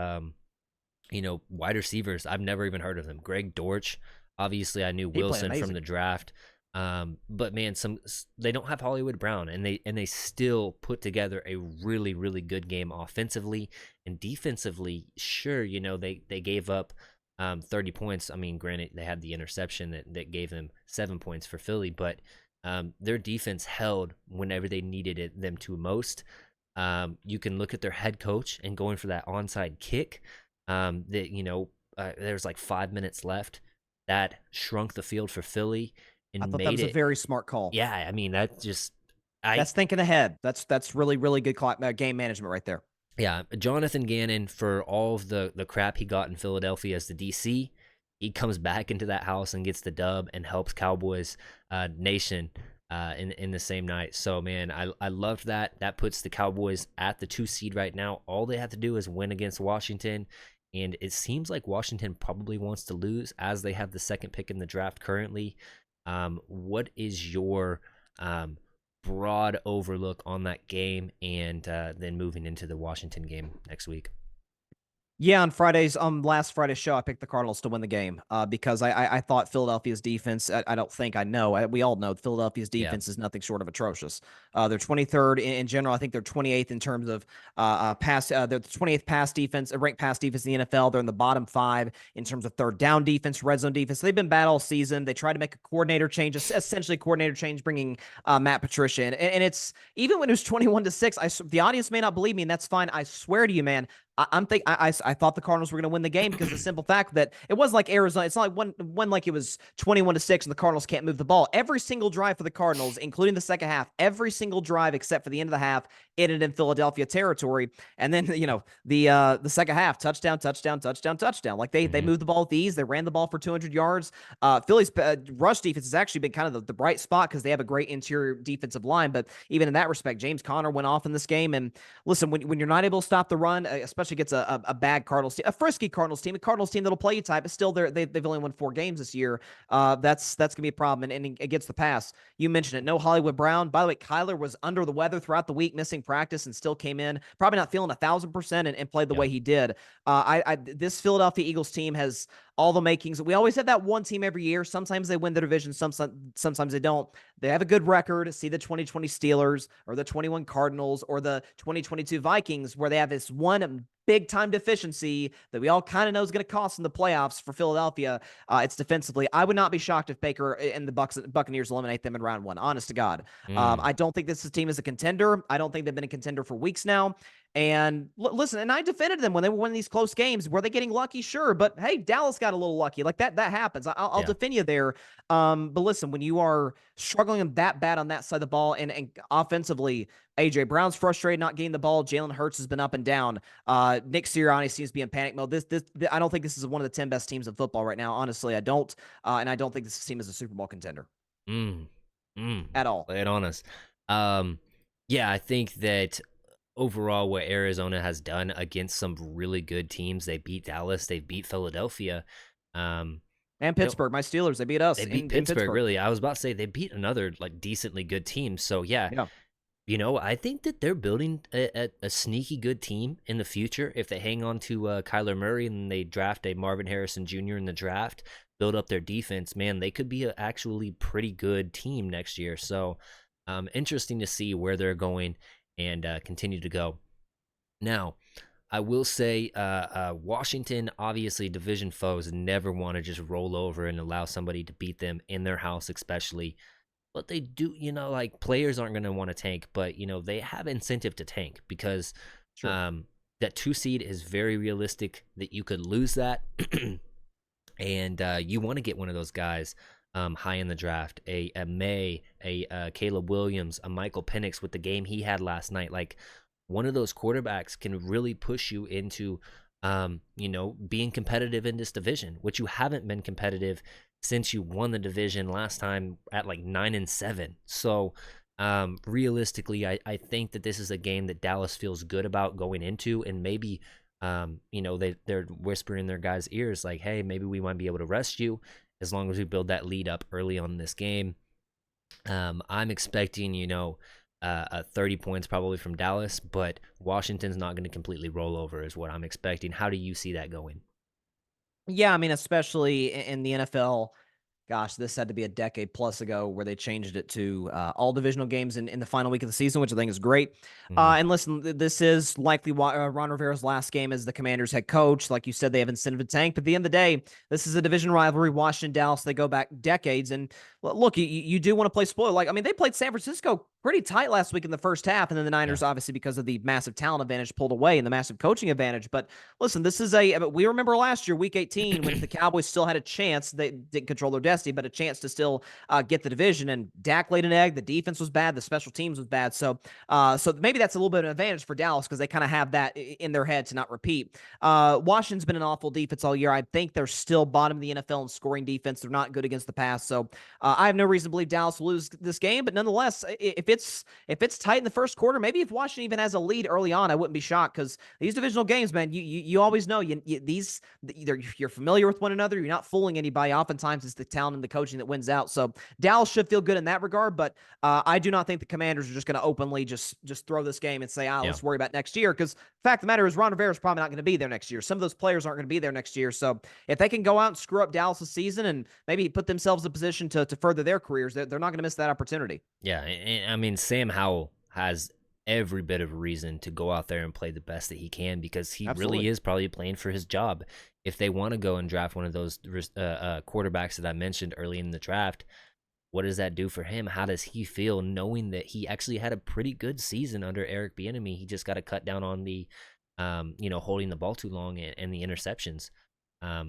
wide receivers, I've never even heard of them. Greg Dortch, obviously I knew He played Wilson from amazing. the draft. But man, they don't have Hollywood Brown, and they still put together a really, really good game offensively and defensively. Sure, they gave up 30 points. I mean, granted, they had the interception that gave them 7 points for Philly, but their defense held whenever they needed them to most. You can look at their head coach and going for that onside kick. There's like 5 minutes left. That shrunk the field for Philly I and thought that made was a it. very smart call. Yeah, I mean, that just That's thinking ahead. That's really, really good game management right there. yeah, Jonathan Gannon, for all of the crap he got in Philadelphia as the DC, he comes back into that house and gets the dub and helps Cowboys Nation in the same night. So man, I loved that. That puts the Cowboys at the 2 seed right now. All they have to do is win against Washington, and it seems like Washington probably wants to lose, as they have the second pick in the draft currently. What is your broad overlook on that game, and then moving into the Washington game next week? Yeah, on last Friday's show, I picked the Cardinals to win the game because I thought Philadelphia's defense. I don't think I know. We all know Philadelphia's Yeah, defense is nothing short of atrocious. They're 23rd in general. I think they're 28th in terms of pass. They're the 28th pass defense, ranked pass defense in the NFL. They're in the bottom 5 in terms of third down defense, red zone defense. They've been bad all season. They tried to make a coordinator change, essentially a coordinator change, bringing Matt Patricia in. And it's even when it was 21-6. The audience may not believe me, and that's fine. I swear to you, man. I thought the Cardinals were going to win the game because of the simple fact that it wasn't like Arizona. It's not like one like it was 21-6 and the Cardinals can't move the ball. Every single drive for the Cardinals, including the second half, every single drive except for the end of the half, ended in Philadelphia territory. And then the second half, touchdown, touchdown, touchdown, touchdown. Like they Hmm. moved the ball with ease. They ran the ball for 200 yards. Philly's rush defense has actually been kind of the bright spot because they have a great interior defensive line. But even in that respect, James Conner went off in this game. And listen, when you're not able to stop the run, especially against a bad Cardinals team, a frisky Cardinals team, a Cardinals team that'll play you type, but still they've only won 4 games this year. That's gonna be a problem. And against the pass, you mentioned it. No Hollywood Brown. By the way, Kyler was under the weather throughout the week, missing practice, and still came in, probably not feeling 1,000% and played the Yeah. way he did. This Philadelphia Eagles team has all the makings. We always have that one team every year. Sometimes they win the division, sometimes they don't. They have a good record. See the 2020 Steelers or the 21 Cardinals or the 2022 Vikings, where they have this one big time deficiency that we all kind of know is going to cost in the playoffs for Philadelphia. It's defensively. I would not be shocked if Baker and the Buccaneers eliminate them in round one. Honest to God, Mm. I don't think this team is a contender. I don't think they've been a contender for weeks now. And listen, and I defended them when they were winning these close games. Were they getting lucky? Sure, but hey, Dallas got a little lucky. Like that happens. I'll Yeah. defend you there. But listen, when you are struggling that bad on that side of the ball, and offensively, AJ Brown's frustrated not getting the ball. Jalen Hurts has been up and down. Nick Sirianni seems to be in panic mode. This I don't think this is one of the 10 best teams in football right now. Honestly, I don't. And I don't think this team is a Super Bowl contender Mm. Mm. at all. Lay it on us. Um, yeah, I think that overall, what Arizona has done against some really good teams, they beat Dallas, they beat Philadelphia. Um, And you know, Pittsburgh, my Steelers, they beat us they beat in Pittsburgh. Pittsburgh. Really, I was about to say they beat another like decently good team. So yeah, Yeah, I think that they're building a sneaky good team in the future if they hang on to Kyler Murray and they draft a Marvin Harrison Jr. in the draft, build up their defense. Man, they could be a actually pretty good team next year. So, interesting to see where they're going and continue to go. Now, I will say, Washington, obviously, division foes never want to just roll over and allow somebody to beat them in their house, especially. But they do, like players aren't going to want to tank, but, they have incentive to tank because sure. um, that 2 seed is very realistic that you could lose that. And you want to get one of those guys high in the draft, a May, a Caleb Williams, a Michael Penix with the game he had last night. Like one of those quarterbacks can really push you into, being competitive in this division, which you haven't been competitive since you won the division last time at like 9-7. So realistically, I think that this is a game that Dallas feels good about going into, and maybe they're whispering in their guys' ears like, hey, maybe we might be able to rest you as long as we build that lead up early on in this game. I'm expecting 30 points probably from Dallas, but Washington's not going to completely roll over is what I'm expecting. How do you see that going? Yeah, I mean, especially in the NFL. Gosh, this had to be a decade plus ago where they changed it to all divisional games in the final week of the season, which I think is great. Hmm. And listen, this is likely Ron Rivera's last game as the Commanders head coach. Like you said, they have incentive to tank. But at the end of the day, this is a division rivalry. Washington, Dallas, they go back decades. And look, you do want to play spoiler. Like, I mean, they played San Francisco pretty tight last week in the first half. And then the Yeah. Niners, obviously, because of the massive talent advantage, pulled away and the massive coaching advantage. But listen, we remember last year, week 18, when the Cowboys still had a chance. They didn't control their destiny, but a chance to still get the division. And Dak laid an egg. The defense was bad. The special teams was bad. So maybe that's a little bit of an advantage for Dallas because they kind of have that in their head to not repeat. Washington's been an awful defense all year. I think they're still bottom of the NFL in scoring defense. They're not good against the pass. So I have no reason to believe Dallas will lose this game. But nonetheless, if it's tight in the first quarter, maybe if Washington even has a lead early on, I wouldn't be shocked because these divisional games, man, you always know these either you're familiar with one another, you're not fooling anybody. Oftentimes, it's the talent and the coaching that wins out. So Dallas should feel good in that regard. But I do not think the Commanders are just going to openly just throw this game and say, Yeah. let's worry about next year. Because fact of the matter is, Ron Rivera is probably not going to be there next year. Some of those players aren't going to be there next year. So if they can go out and screw up Dallas' season and maybe put themselves in a position to further their careers, they're not going to miss that opportunity. Yeah. And I mean, Sam Howell has every bit of reason to go out there and play the best that he can because he really Absolutely. is probably playing for his job. If they want to go and draft one of those quarterbacks that I mentioned early in the draft, what does that do for him? How does he feel knowing that he actually had a pretty good season under Eric Bieniemy? He just got to cut down on the holding the ball too long and the interceptions.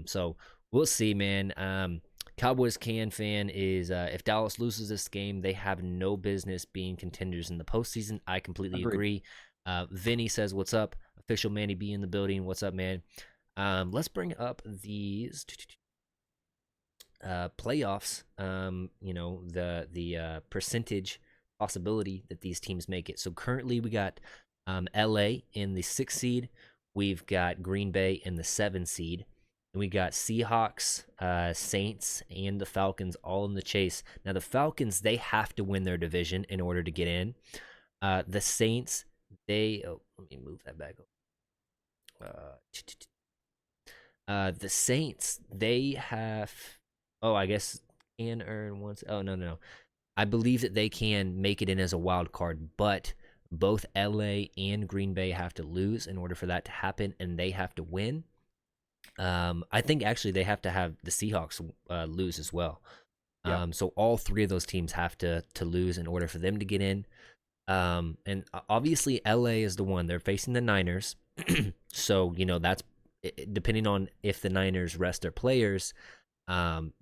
So we'll see, man. Cowboys fan is if Dallas loses this game, they have no business being contenders in the postseason. I completely Agreed. agree. Vinny says, "What's up?" Official Manny B in the building. What's up, man? Let's bring up these playoffs. The percentage possibility that these teams make it. So currently we got LA in the 6th seed. We've got Green Bay in the 7th seed. And we got Seahawks, Saints, and the Falcons all in the chase. Now the Falcons, they have to win their division in order to get in. The Saints, let me move that back. The Saints, they have. Oh, I guess can earn once. Oh, no. I believe that they can make it in as a wild card, but both LA and Green Bay have to lose in order for that to happen, and they have to win. I think actually they have to have the Seahawks lose as well. Yeah. So all three of those teams have to lose in order for them to get in. And obviously LA is the one. They're facing the Niners. So, that's depending on if the Niners rest their players,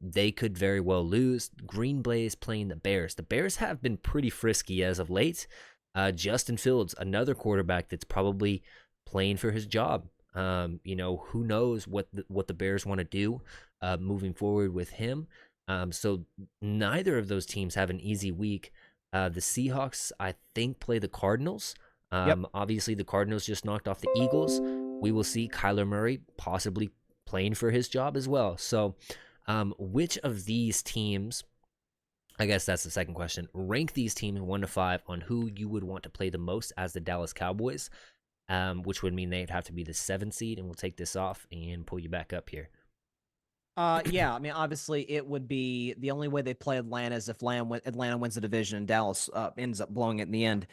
they could very well lose. Green Bay is playing the Bears. The Bears have been pretty frisky as of late. Justin Fields, another quarterback that's probably playing for his job. Who knows what the Bears want to do moving forward with him. So neither of those teams have an easy week. The Seahawks, I think, play the Cardinals. Yep. Obviously, the Cardinals just knocked off the Eagles. We will see Kyler Murray possibly playing for his job as well. So, which of these teams, I guess that's the second question, rank these teams 1 to 5 on who you would want to play the most as the Dallas Cowboys, which would mean they'd have to be the 7th seed, and we'll take this off and pull you back up here. Yeah, I mean, obviously, it would be the only way they play Atlanta is if Atlanta wins the division and Dallas ends up blowing it in the end.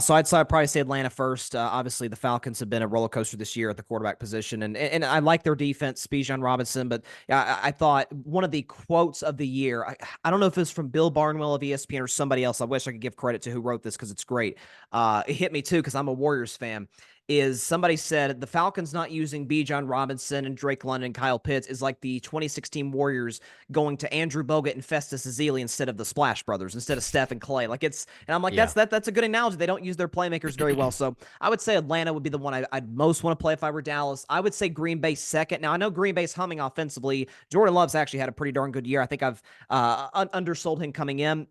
So I'd probably say Atlanta first. Obviously, the Falcons have been a roller coaster this year at the quarterback position, and I like their defense, Bijan Robinson. But yeah, I thought one of the quotes of the year. I don't know if it's from Bill Barnwell of ESPN or somebody else. I wish I could give credit to who wrote this because it's great. It hit me too because I'm a Warriors fan. Is somebody said the Falcons not using Bijan Robinson and Drake London and Kyle Pitts is like the 2016 Warriors going to Andrew Bogut and Festus Ezeli instead of the Splash Brothers, instead of Steph and Clay. And I'm like, Yeah. that's a good analogy. They don't use their playmakers very well. So I would say Atlanta would be the one I'd most want to play if I were Dallas. I would say Green Bay second. Now I know Green Bay's humming offensively. Jordan Love's actually had a pretty darn good year. I think I've undersold him coming in.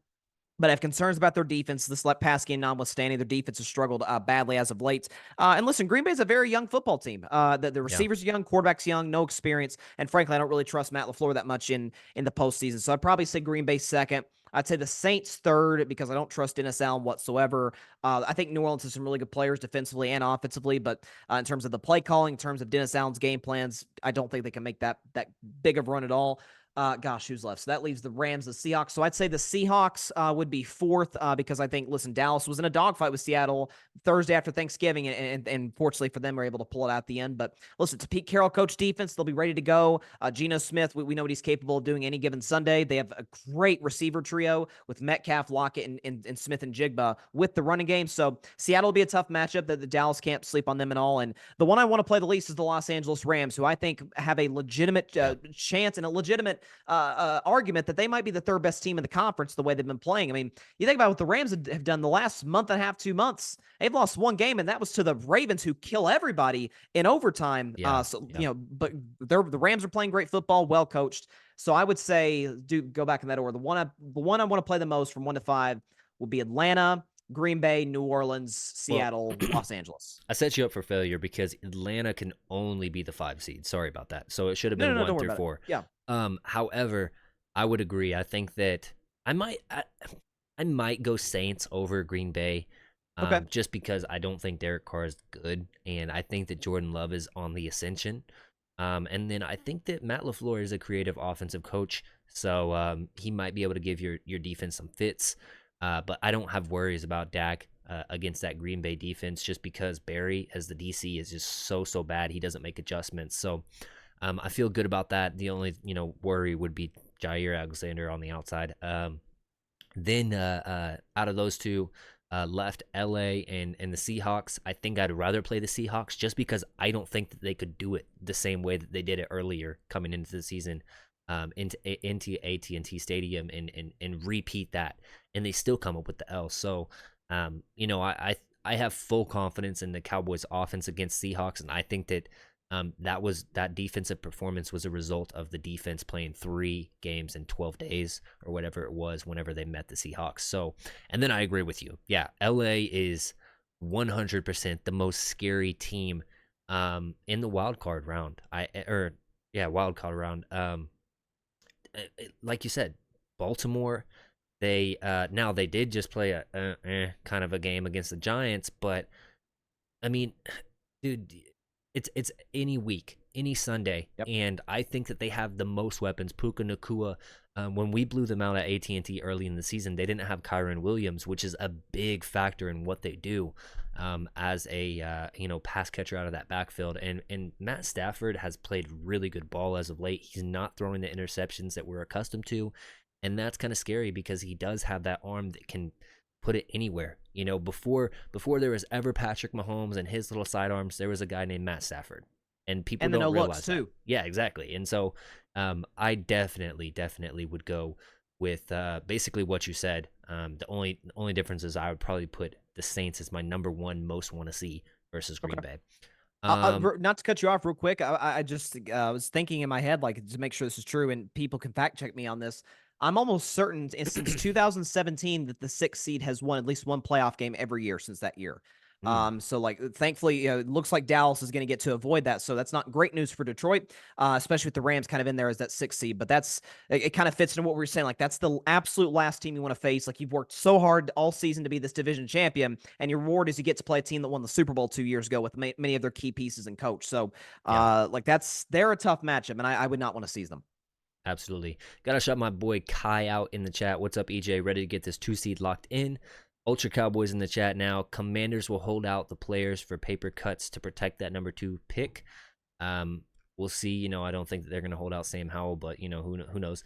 But I have concerns about their defense. This pass game notwithstanding, their defense has struggled badly as of late. And listen, Green Bay's a very young football team. The Yeah. receivers are young, quarterback's young, no experience. And frankly, I don't really trust Matt LaFleur that much in the postseason. So I'd probably say Green Bay second. I'd say the Saints third because I don't trust Dennis Allen whatsoever. I think New Orleans has some really good players defensively and offensively, but in terms of the play calling, in terms of Dennis Allen's game plans, I don't think they can make that big of a run at all. Who's left? So that leaves the Rams, the Seahawks. So I'd say the Seahawks would be fourth because I think, listen, Dallas was in a dogfight with Seattle Thursday after Thanksgiving, and fortunately for them, were able to pull it out at the end. But listen, it's a Pete Carroll coach defense. They'll be ready to go. Geno Smith, we know what he's capable of doing any given Sunday. They have a great receiver trio with Metcalf, Lockett, and Smith and Jigba with the running game. So Seattle will be a tough matchup that the Dallas can't sleep on them at all. And the one I want to play the least is the Los Angeles Rams, who I think have a legitimate chance and a legitimate argument that they might be the third best team in the conference the way they've been playing. I mean, you think about what the Rams have done the last month and a half, 2 months. They've lost one game, and that was to the Ravens, who kill everybody in overtime. Yeah. But the Rams are playing great football, well coached. So I would say, go back in that order. The one I want to play the most from 1 to 5 will be Atlanta, Green Bay, New Orleans, Seattle, Los Angeles. I set you up for failure because Atlanta can only be the 5 seed. Sorry about that. So it should have been No, 1 don't worry through about 4. it. Yeah. However, I would agree. I think that I might go Saints over Green Bay. Okay. Just because I don't think Derek Carr is good, and I think that Jordan Love is on the ascension. And then I think that Matt LaFleur is a creative offensive coach, so he might be able to give your defense some fits. But I don't have worries about Dak against that Green Bay defense, just because Barry, as the DC, is just so bad. He doesn't make adjustments, so I feel good about that. The only worry would be Jair Alexander on the outside. Then out of those two, left LA and the Seahawks, I think I'd rather play the Seahawks just because I don't think that they could do it the same way that they did it earlier coming into the season, into AT&T Stadium and repeat that, and they still come up with the L. So, I have full confidence in the Cowboys' offense against Seahawks, and I think that that defensive performance was a result of the defense playing 3 games in 12 days or whatever it was whenever they met the Seahawks. So, and then I agree with you. Yeah, LA is 100% the most scary team in the wild card round. Wild card round. Like you said, Baltimore. Now they did just play a kind of a game against the Giants, but I mean, dude, it's any week, any Sunday, Yep. and I think that they have the most weapons. Puka Nakua, when we blew them out at AT&T early in the season, they didn't have Kyron Williams, which is a big factor in what they do as a pass catcher out of that backfield. And Matt Stafford has played really good ball as of late. He's not throwing the interceptions that we're accustomed to, and that's kind of scary because he does have that arm that can put it anywhere. Before there was ever Patrick Mahomes and his little sidearms, there was a guy named Matt Stafford, and people And the don't no looks realize that. too. Yeah, exactly. And so, I definitely would go with basically what you said. The only difference is I would probably put the Saints as my number one most want to see versus Green Okay. Bay. Um, Not to cut you off real quick, I just was thinking in my head, like, to make sure this is true, and people can fact check me on this. I'm almost certain since 2017 that the 6th seed has won at least one playoff game every year since that year. mm, So like, thankfully, it looks like Dallas is going to get to avoid that. So that's not great news for Detroit, especially with the Rams kind of in there as that 6th seed. But it kind of fits into what we were saying. Like, that's the absolute last team you want to face. Like, you've worked so hard all season to be this division champion, and your reward is you get to play a team that won the Super Bowl 2 years ago with many of their key pieces and coach. So, yeah. they're a tough matchup, and I would not want to seize them. Absolutely. Gotta shout my boy Kai out in the chat. What's up, EJ? Ready to get this 2 seed locked in. Ultra Cowboys in the chat now. Commanders will hold out the players for paper cuts to protect that number 2 pick. We'll see. I don't think that they're going to hold out Sam Howell, but, who knows.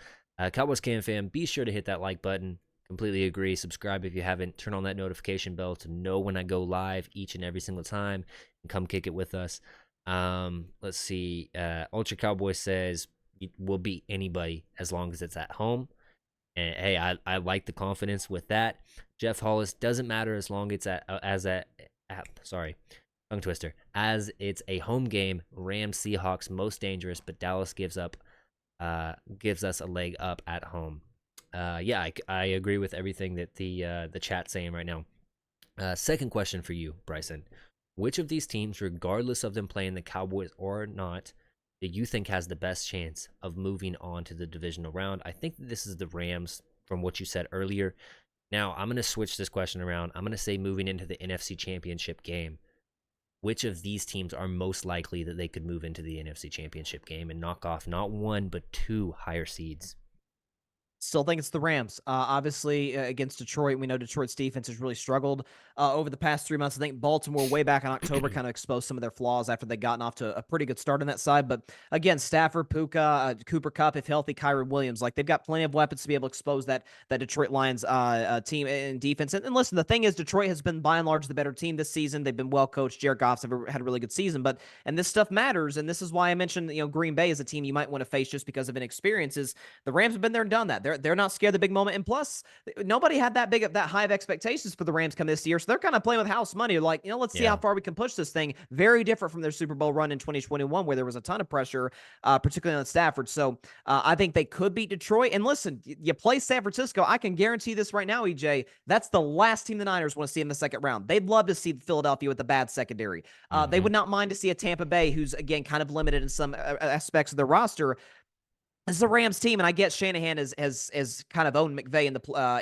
Cowboys Can fam, be sure to hit that like button. Completely agree. Subscribe if you haven't. Turn on that notification bell to know when I go live each and every single time. And come kick it with us. Let's see. Ultra Cowboy says, will beat anybody as long as it's at home. And hey, I like the confidence with that. Jeff Hollis, doesn't matter as long it's sorry, tongue twister. As it's a home game, Rams Seahawks most dangerous, but Dallas gives us a leg up at home. I agree with everything that the chat's saying right now. Second question for you, Bryson. Which of these teams, regardless of them playing the Cowboys or not, do you think has the best chance of moving on to the divisional round? I think this is the Rams from what you said earlier. Now, I'm going to switch this question around. I'm going to say moving into the NFC Championship game, which of these teams are most likely that they could move into the NFC Championship game and knock off not 1 but 2 higher seeds? Still think it's the Rams. Obviously, against Detroit, we know Detroit's defense has really struggled over the past 3 months. I think Baltimore, way back in October, kind of exposed some of their flaws after they gotten off to a pretty good start on that side. But again, Stafford, Puka, Cooper Kupp, if healthy, Kyron Williams, like, they've got plenty of weapons to be able to expose that Detroit Lions team in defense. And listen, the thing is, Detroit has been by and large the better team this season. They've been well coached. Jared Goff's had a really good season, and this stuff matters. And this is why I mentioned Green Bay is a team you might want to face just because of inexperiences. The Rams have been there and done that. They're not scared of the big moment, and plus, nobody had that high of expectations for the Rams come this year, so they're kind of playing with house money. Like, let's see how Yeah. far we can push this thing. Very different from their Super Bowl run in 2021, where there was a ton of pressure, particularly on Stafford. So I think they could beat Detroit. And listen, you play San Francisco. I can guarantee this right now, EJ. That's the last team the Niners want to see in the second round. They'd love to see Philadelphia with a bad secondary. They Mm-hmm. would not mind to see a Tampa Bay, who's again kind of limited in some aspects of their roster. This is a Rams team, and I get Shanahan has kind of owned McVay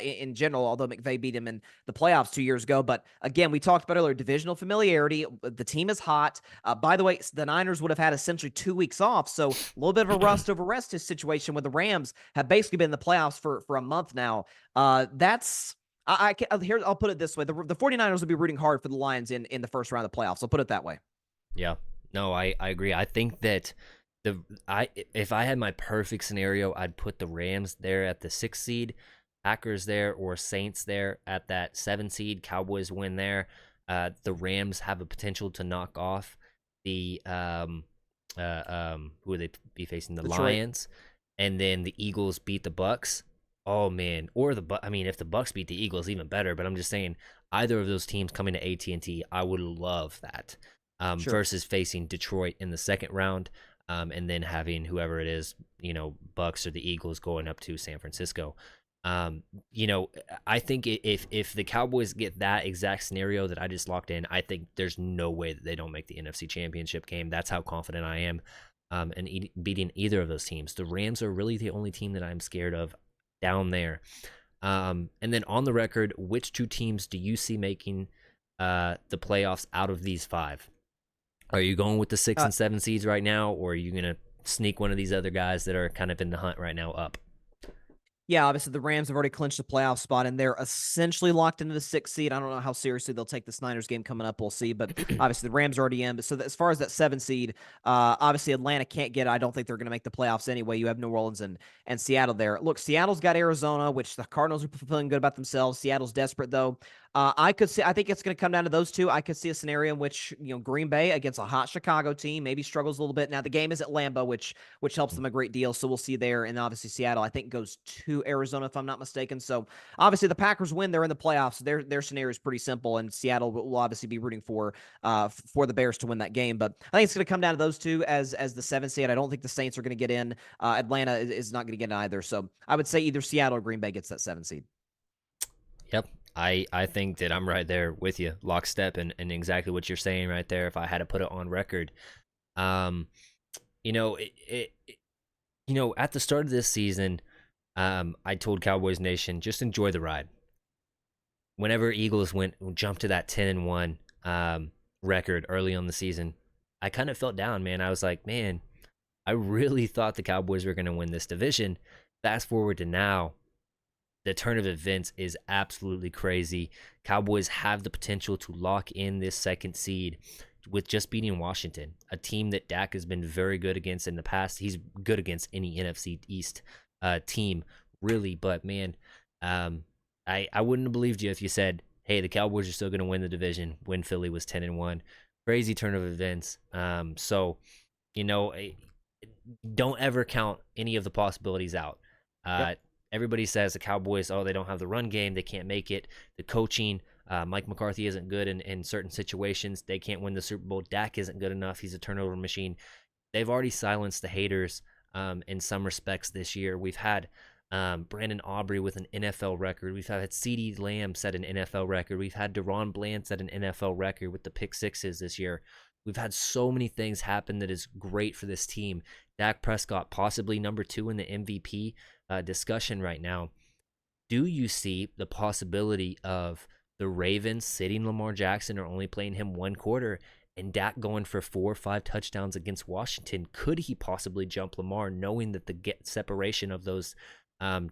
in general, although McVay beat him in the playoffs 2 years ago. But again, we talked about earlier, divisional familiarity. The team is hot. By the way, the Niners would have had essentially 2 weeks off, so a little bit of a rust over rest situation where the Rams have basically been in the playoffs for a month now. That's here. I'll put it this way: the 49ers will be rooting hard for the Lions in the first round of the playoffs. I'll put it that way. Yeah. No, I agree. I think that if I had my perfect scenario, I'd put the Rams there at the 6th seed. Packers there or Saints there at that 7 seed. Cowboys win there. The Rams have a potential to knock off the who would they be facing? The Detroit. Lions, and then the Eagles beat the Bucks. Oh man, or I mean, if the Bucks beat the Eagles, even better. But I'm just saying, either of those teams coming to AT&T, I would love that. Sure. Versus facing Detroit in the second round, and then having whoever it is, Bucks or the Eagles going up to San Francisco. Um, I think if the Cowboys get that exact scenario that I just locked in, I think there's no way that they don't make the NFC Championship game. That's how confident I am, in beating either of those teams. The Rams are really the only team that I'm scared of down there. And then on the record, which two teams do you see making the playoffs out of these five? Are you going with the 6 Uh, and 7 seeds right now, or are you gonna sneak one of these other guys that are kind of in the hunt right now up? Yeah, obviously the Rams have already clinched the playoff spot, and they're essentially locked into the 6th seed. I don't know how seriously they'll take the Niners game coming up. We'll see, but obviously the Rams are already in. But as far as that 7 seed, obviously Atlanta can't get it. I don't think they're going to make the playoffs anyway. You have New Orleans and Seattle there. Look, Seattle's got Arizona, which the Cardinals are feeling good about themselves. Seattle's desperate though. I could see. I think it's going to come down to those two. I could see a scenario in which Green Bay against a hot Chicago team maybe struggles a little bit. Now the game is at Lambeau, which helps them a great deal. So we'll see there. And obviously Seattle, I think, goes to Arizona if I'm not mistaken. So obviously the Packers win. They're in the playoffs. Their scenario is pretty simple, and Seattle will obviously be rooting for the Bears to win that game. But I think it's going to come down to those two as the 7th seed. I don't think the Saints are going to get in. Atlanta is not going to get in either. So I would say either Seattle or Green Bay gets that 7th seed. Yep. I think that I'm right there with you, lockstep, and exactly what you're saying right there. If I had to put it on record, um, at the start of this season, I told Cowboys Nation just enjoy the ride. Whenever Eagles jumped to that 10-1 record early on the season, I kind of felt down, man. I was like, man, I really thought the Cowboys were going to win this division. Fast forward to now, the turn of events is absolutely crazy. Cowboys have the potential to lock in this second seed with just beating Washington, a team that Dak has been very good against in the past. He's good against any NFC East team, really. But man, I wouldn't have believed you if you said, "Hey, the Cowboys are still going to win the division." When Philly was 10-1, crazy turn of events. So you know, don't ever count any of the possibilities out. Yep. Uh, Everybody says the Cowboys, oh, they don't have the run game, they can't make it. The coaching, Mike McCarthy isn't good in certain situations. They can't win the Super Bowl. Dak isn't good enough. He's a turnover machine. They've already silenced the haters in some respects this year. We've had Brandon Aubrey with an NFL record. We've had CeeDee Lamb set an NFL record. We've had Deron Bland set an NFL record with the pick sixes this year. We've had so many things happen that is great for this team. Dak Prescott, possibly number 2 in the MVP discussion right now. Do you see the possibility of the Ravens sitting Lamar Jackson or only playing him one quarter and Dak going for 4 or 5 touchdowns against Washington? Could he possibly jump Lamar, knowing that the separation of those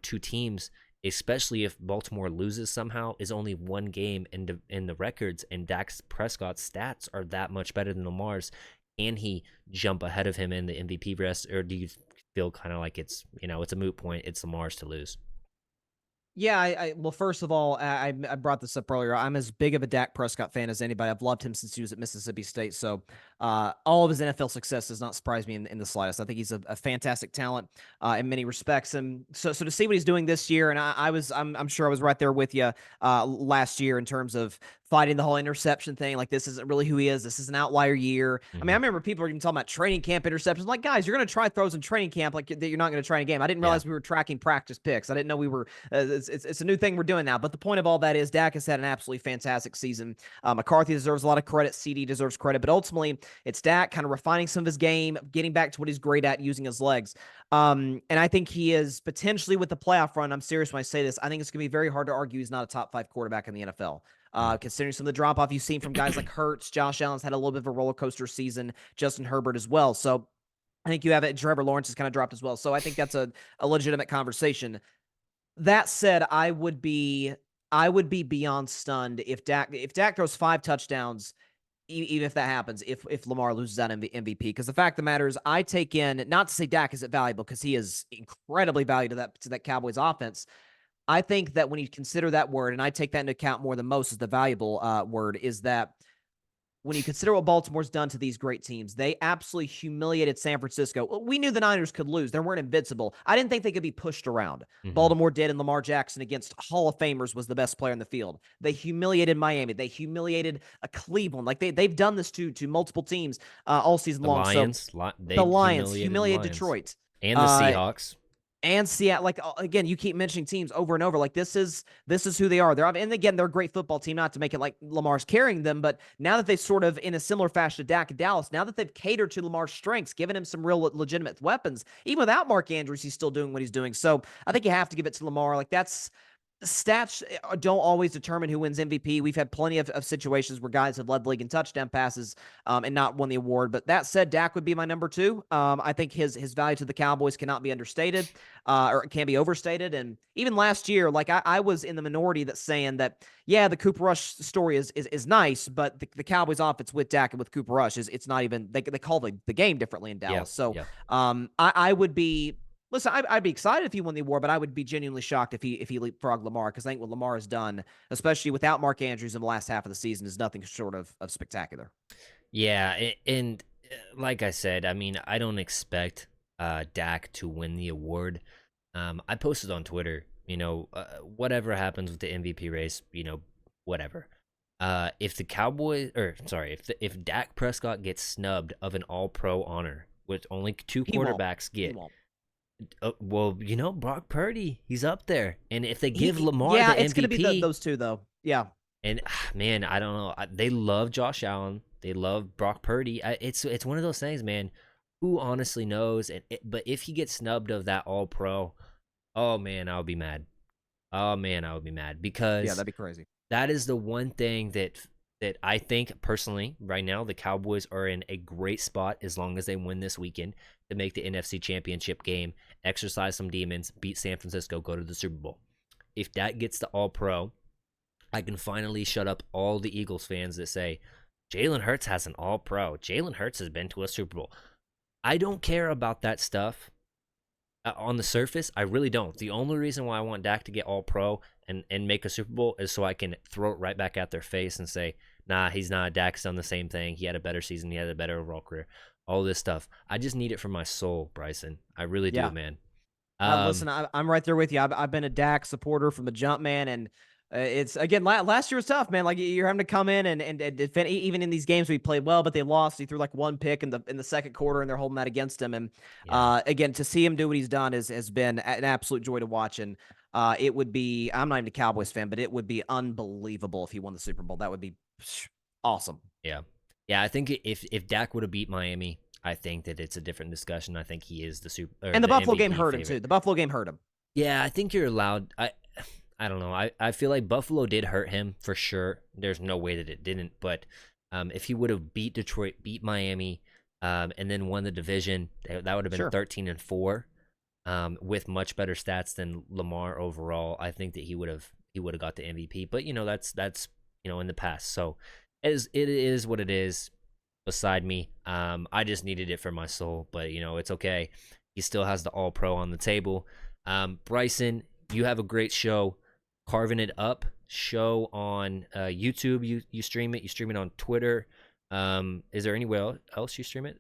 two teams, especially if Baltimore loses somehow, is only one game in the records, and Dak Prescott's stats are that much better than Lamar's? Can he jump ahead of him in the MVP race, or do you feel kind of like it's a moot point? It's Lamar's to lose. Yeah, well, first of all, I brought this up earlier. I'm as big of a Dak Prescott fan as anybody. I've loved him since he was at Mississippi State. So, all of his NFL success does not surprise me in the slightest. I think he's a fantastic talent in many respects. And so to see what he's doing this year, and I'm sure I was right there with you last year in terms of fighting the whole interception thing. Like, this isn't really who he is. This is an outlier year. I mean, I Mm-hmm. remember people were even talking about training camp interceptions. Like, guys, you're going to try throws in training camp like that you're not going to try in a game. I didn't Yeah. realize we were tracking practice picks. I didn't know we were. It's a new thing we're doing now. But the point of all that is Dak has had an absolutely fantastic season. McCarthy deserves a lot of credit. CD deserves credit. But ultimately, it's Dak kind of refining some of his game, getting back to what he's great at, using his legs. And I think he is potentially, with the playoff run, I'm serious when I say this, I think it's going to be very hard to argue he's not a top 5 quarterback in the NFL. Considering some of the drop off you've seen from guys like Hurts, Josh Allen's had a little bit of a roller coaster season, Justin Herbert as well. So I think you have it. Trevor Lawrence has kind of dropped as well. So I think that's a legitimate conversation. That said, I would be beyond stunned if Dak throws 5 touchdowns, even if that happens, if Lamar loses that MVP. Because the fact of the matter is, I take in, not to say Dak isn't valuable, because he is incredibly valuable to that Cowboys offense. I think that when you consider that word, and I take that into account more than most, is the valuable word, is that when you consider what Baltimore's done to these great teams, they absolutely humiliated San Francisco. We knew the Niners could lose. They weren't invincible. I didn't think they could be pushed around. Hmm. Baltimore did, and Lamar Jackson against Hall of Famers was the best player in the field. They humiliated Miami. They humiliated Cleveland. Like they've done this to multiple teams all season The long. So Lions, they the Lions humiliated the humiliated Lions Detroit. and the Uh, Seahawks. and Seattle, like again, you keep mentioning teams over and over. Like this is who they are. And again, they're a great football team. Not to make it like Lamar's carrying them, but now that they sort of in a similar fashion to Dak and Dallas, now that they've catered to Lamar's strengths, given him some real legitimate weapons, even without Mark Andrews, he's still doing what he's doing. So I think you have to give it to Lamar. Like that's stats don't always determine who wins MVP. We've had plenty of situations where guys have led the league in touchdown passes and not won the award. But that said, Dak would be my number two. I think his value to the Cowboys cannot be understated or can be overstated. And even last year, like I was in the minority that's saying that, yeah, the Cooper Rush story is nice, but the Cowboys offense with Dak and with Cooper Rush it's not even, they call the game differently in Yeah, Dallas. So yeah. I would be, listen, I'd be excited if he won the award, but I would be genuinely shocked if he leapfrogged Lamar, because I think what Lamar has done, especially without Mark Andrews in the last half of the season, is nothing short of spectacular. Yeah, and like I said, I mean, I don't expect Dak to win the award. I posted on Twitter, whatever happens with the MVP race, whatever. If the Cowboys, or sorry, if Dak Prescott gets snubbed of an All Pro honor, which only two He won't. quarterbacks He get, won't. well, Brock Purdy, he's up there, and if they give He Lamar yeah, the it's gonna be MVP, those two though. Yeah. and man, I don't know. They love Josh Allen. They love Brock Purdy. It's one of those things, man. Who honestly knows? But if he gets snubbed of that All Pro, oh man, I would be mad. Oh man, I would be mad Yeah, because that'd be crazy. that is the one thing that I think personally right now the Cowboys are in a great spot as long as they win this weekend to make the NFC Championship game, exercise some demons, beat San Francisco, go to the Super Bowl. If that gets the All Pro, I can finally shut up all the Eagles fans that say Jalen Hurts has an All Pro. Jalen Hurts has been to a Super Bowl. I don't care about that stuff on the surface. I really don't. The only reason why I want Dak to get All Pro and make a Super Bowl is so I can throw it right back at their face and say, nah, he's not. Dak's done the same thing. He had a better season. He had a better overall career. All this stuff. I just need it for my soul, Bryson. I really do, Yeah. man. Listen, I'm right there with you. I've been a Dak supporter from the jump, man, and it's again last year was tough, man. Like you're having to come in and defend, even in these games we played well, but they lost. He threw like one pick in the second quarter, and they're holding that against him. And Yeah. again, to see him do what he's done has been an absolute joy to watch. And it would be, I'm not even a Cowboys fan, but it would be unbelievable if he won the Super Bowl. That would be awesome. Yeah. Yeah, I think if Dak would have beat Miami, I think that it's a different discussion. I think he is the super or And the the Buffalo game MVP hurt him too. favorite. The Buffalo game hurt him. Yeah, I think you're allowed. I don't know. I feel like Buffalo did hurt him for sure. There's no way that it didn't. But if he would have beat Detroit, beat Miami, and then won the division, that would have been Sure. 13-4, with much better stats than Lamar overall. I think that he would have got the MVP. But that's in the past. So it is what it is. Beside me, I just needed it for my soul. But it's okay. He still has the All Pro on the table. Bryson, you have a great show, Carving It Up show on YouTube. You stream it. You stream it on Twitter. Is there anywhere else you stream it?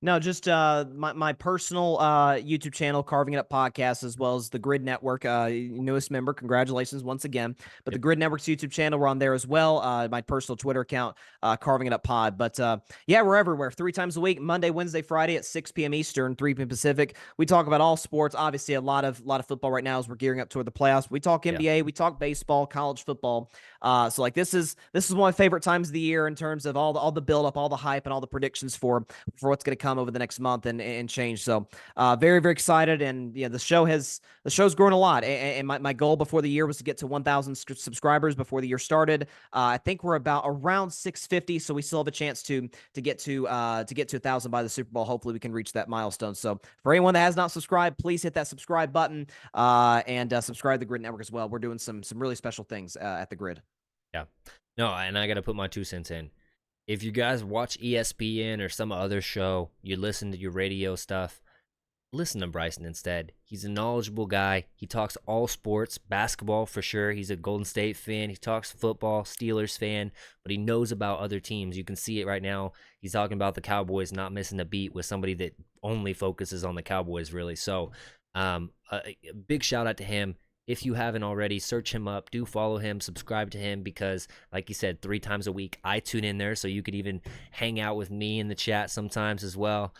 No, just my personal YouTube channel, Carving It Up Podcast, as well as the Grid Network, newest member. Congratulations once again. But the Yep. Grid Network's YouTube channel, we're on there as well. My personal Twitter account, Carving It Up Pod. But yeah, we're everywhere 3 times a week, Monday, Wednesday, Friday at 6 p.m. Eastern, 3 p.m. Pacific. We talk about all sports. Obviously, a lot of football right now as we're gearing up toward the playoffs. We talk Yeah. NBA, we talk baseball, college football. So like this is one of my favorite times of the year in terms of all the build up, all the hype, and all the predictions for what's going to come over the next month and change. So very, very excited. And yeah, the show's grown a lot. And my goal before the year was to get to 1,000 subscribers before the year started. I think we're around 650. So we still have a chance to get to 1,000 by the Super Bowl. Hopefully we can reach that milestone. So for anyone that has not subscribed, please hit that subscribe button and subscribe to the Grid Network as well. We're doing some really special things at the Grid. Yeah. No, and I got to put my 2 cents in. If you guys watch ESPN or some other show, you listen to your radio stuff, listen to Bryson instead. He's a knowledgeable guy. He talks all sports, basketball for sure. He's a Golden State fan. He talks football, Steelers fan, but he knows about other teams. You can see it right now. He's talking about the Cowboys, not missing a beat with somebody that only focuses on the Cowboys, really. So a big shout out to him. If you haven't already, search him up. Do follow him, subscribe to him, because like you said, 3 times a week I tune in there, so you could even hang out with me in the chat sometimes as well.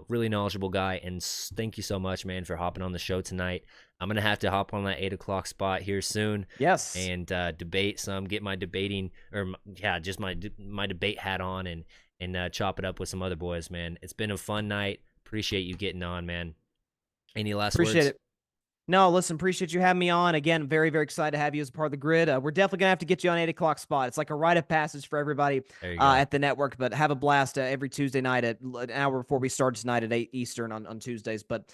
Really knowledgeable guy, and thank you so much, man, for hopping on the show tonight. I'm gonna have to hop on that 8 o'clock spot here soon. Yes. And debate some, get my debating, or just my debate hat on, and chop it up with some other boys, man. It's been a fun night. Appreciate you getting on, man. Any last words? Appreciate it. No, listen, appreciate you having me on. Again, very, very excited to have you as a part of the grid. We're definitely going to have to get you on 8 o'clock spot. It's like a rite of passage for everybody at the network, but have a blast every Tuesday night at an hour before we start tonight at 8 Eastern on Tuesdays. But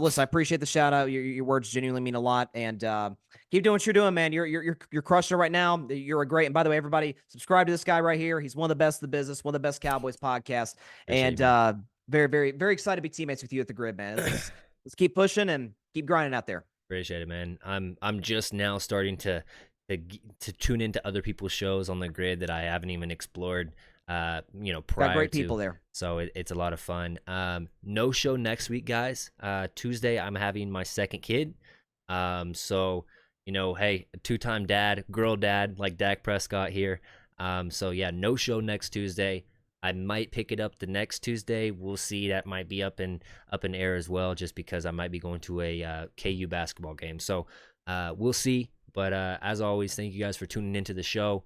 listen, I appreciate the shout out. Your words genuinely mean a lot, and keep doing what you're doing, man. You're crushing it right now. You're a great, and by the way, everybody subscribe to this guy right here. He's one of the best in the business, one of the best Cowboys podcasts, and very, very, very excited to be teammates with you at the grid, man. Let's keep pushing and keep grinding out there. Appreciate it, man. I'm just now starting to tune into other people's shows on the grid that I haven't even explored. Prior Got great people there, so it's a lot of fun. No show next week, guys. Tuesday I'm having my second kid. So hey, a 2-time dad, girl dad, like Dak Prescott here. So yeah, no show next Tuesday. I might pick it up the next Tuesday. We'll see. That might be up in air as well, just because I might be going to a KU basketball game. So we'll see. But as always, thank you guys for tuning into the show.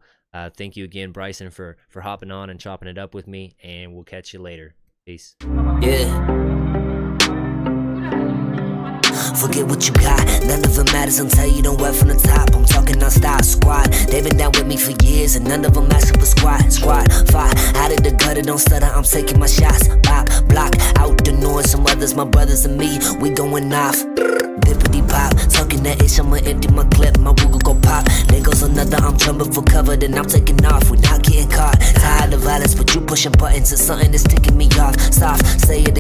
Thank you again, Bryson, for hopping on and chopping it up with me. And we'll catch you later. Peace. Yeah. Forget what you got, none of it matters until you don't work from the top. I'm talking non-stop, squad. They've been down with me for years, and none of them asking for squad. Fight, out of the gutter, don't stutter, I'm taking my shots. Pop, block, out the noise, some others, my brothers and me, we going off. Bippity pop, talking that ish, I'ma empty my clip, my Ruger go pop. There goes another, I'm jumping for cover, then I'm taking off, we're not getting caught. Tired of violence, but you pushing buttons, it's something that's ticking me off. Soft, say it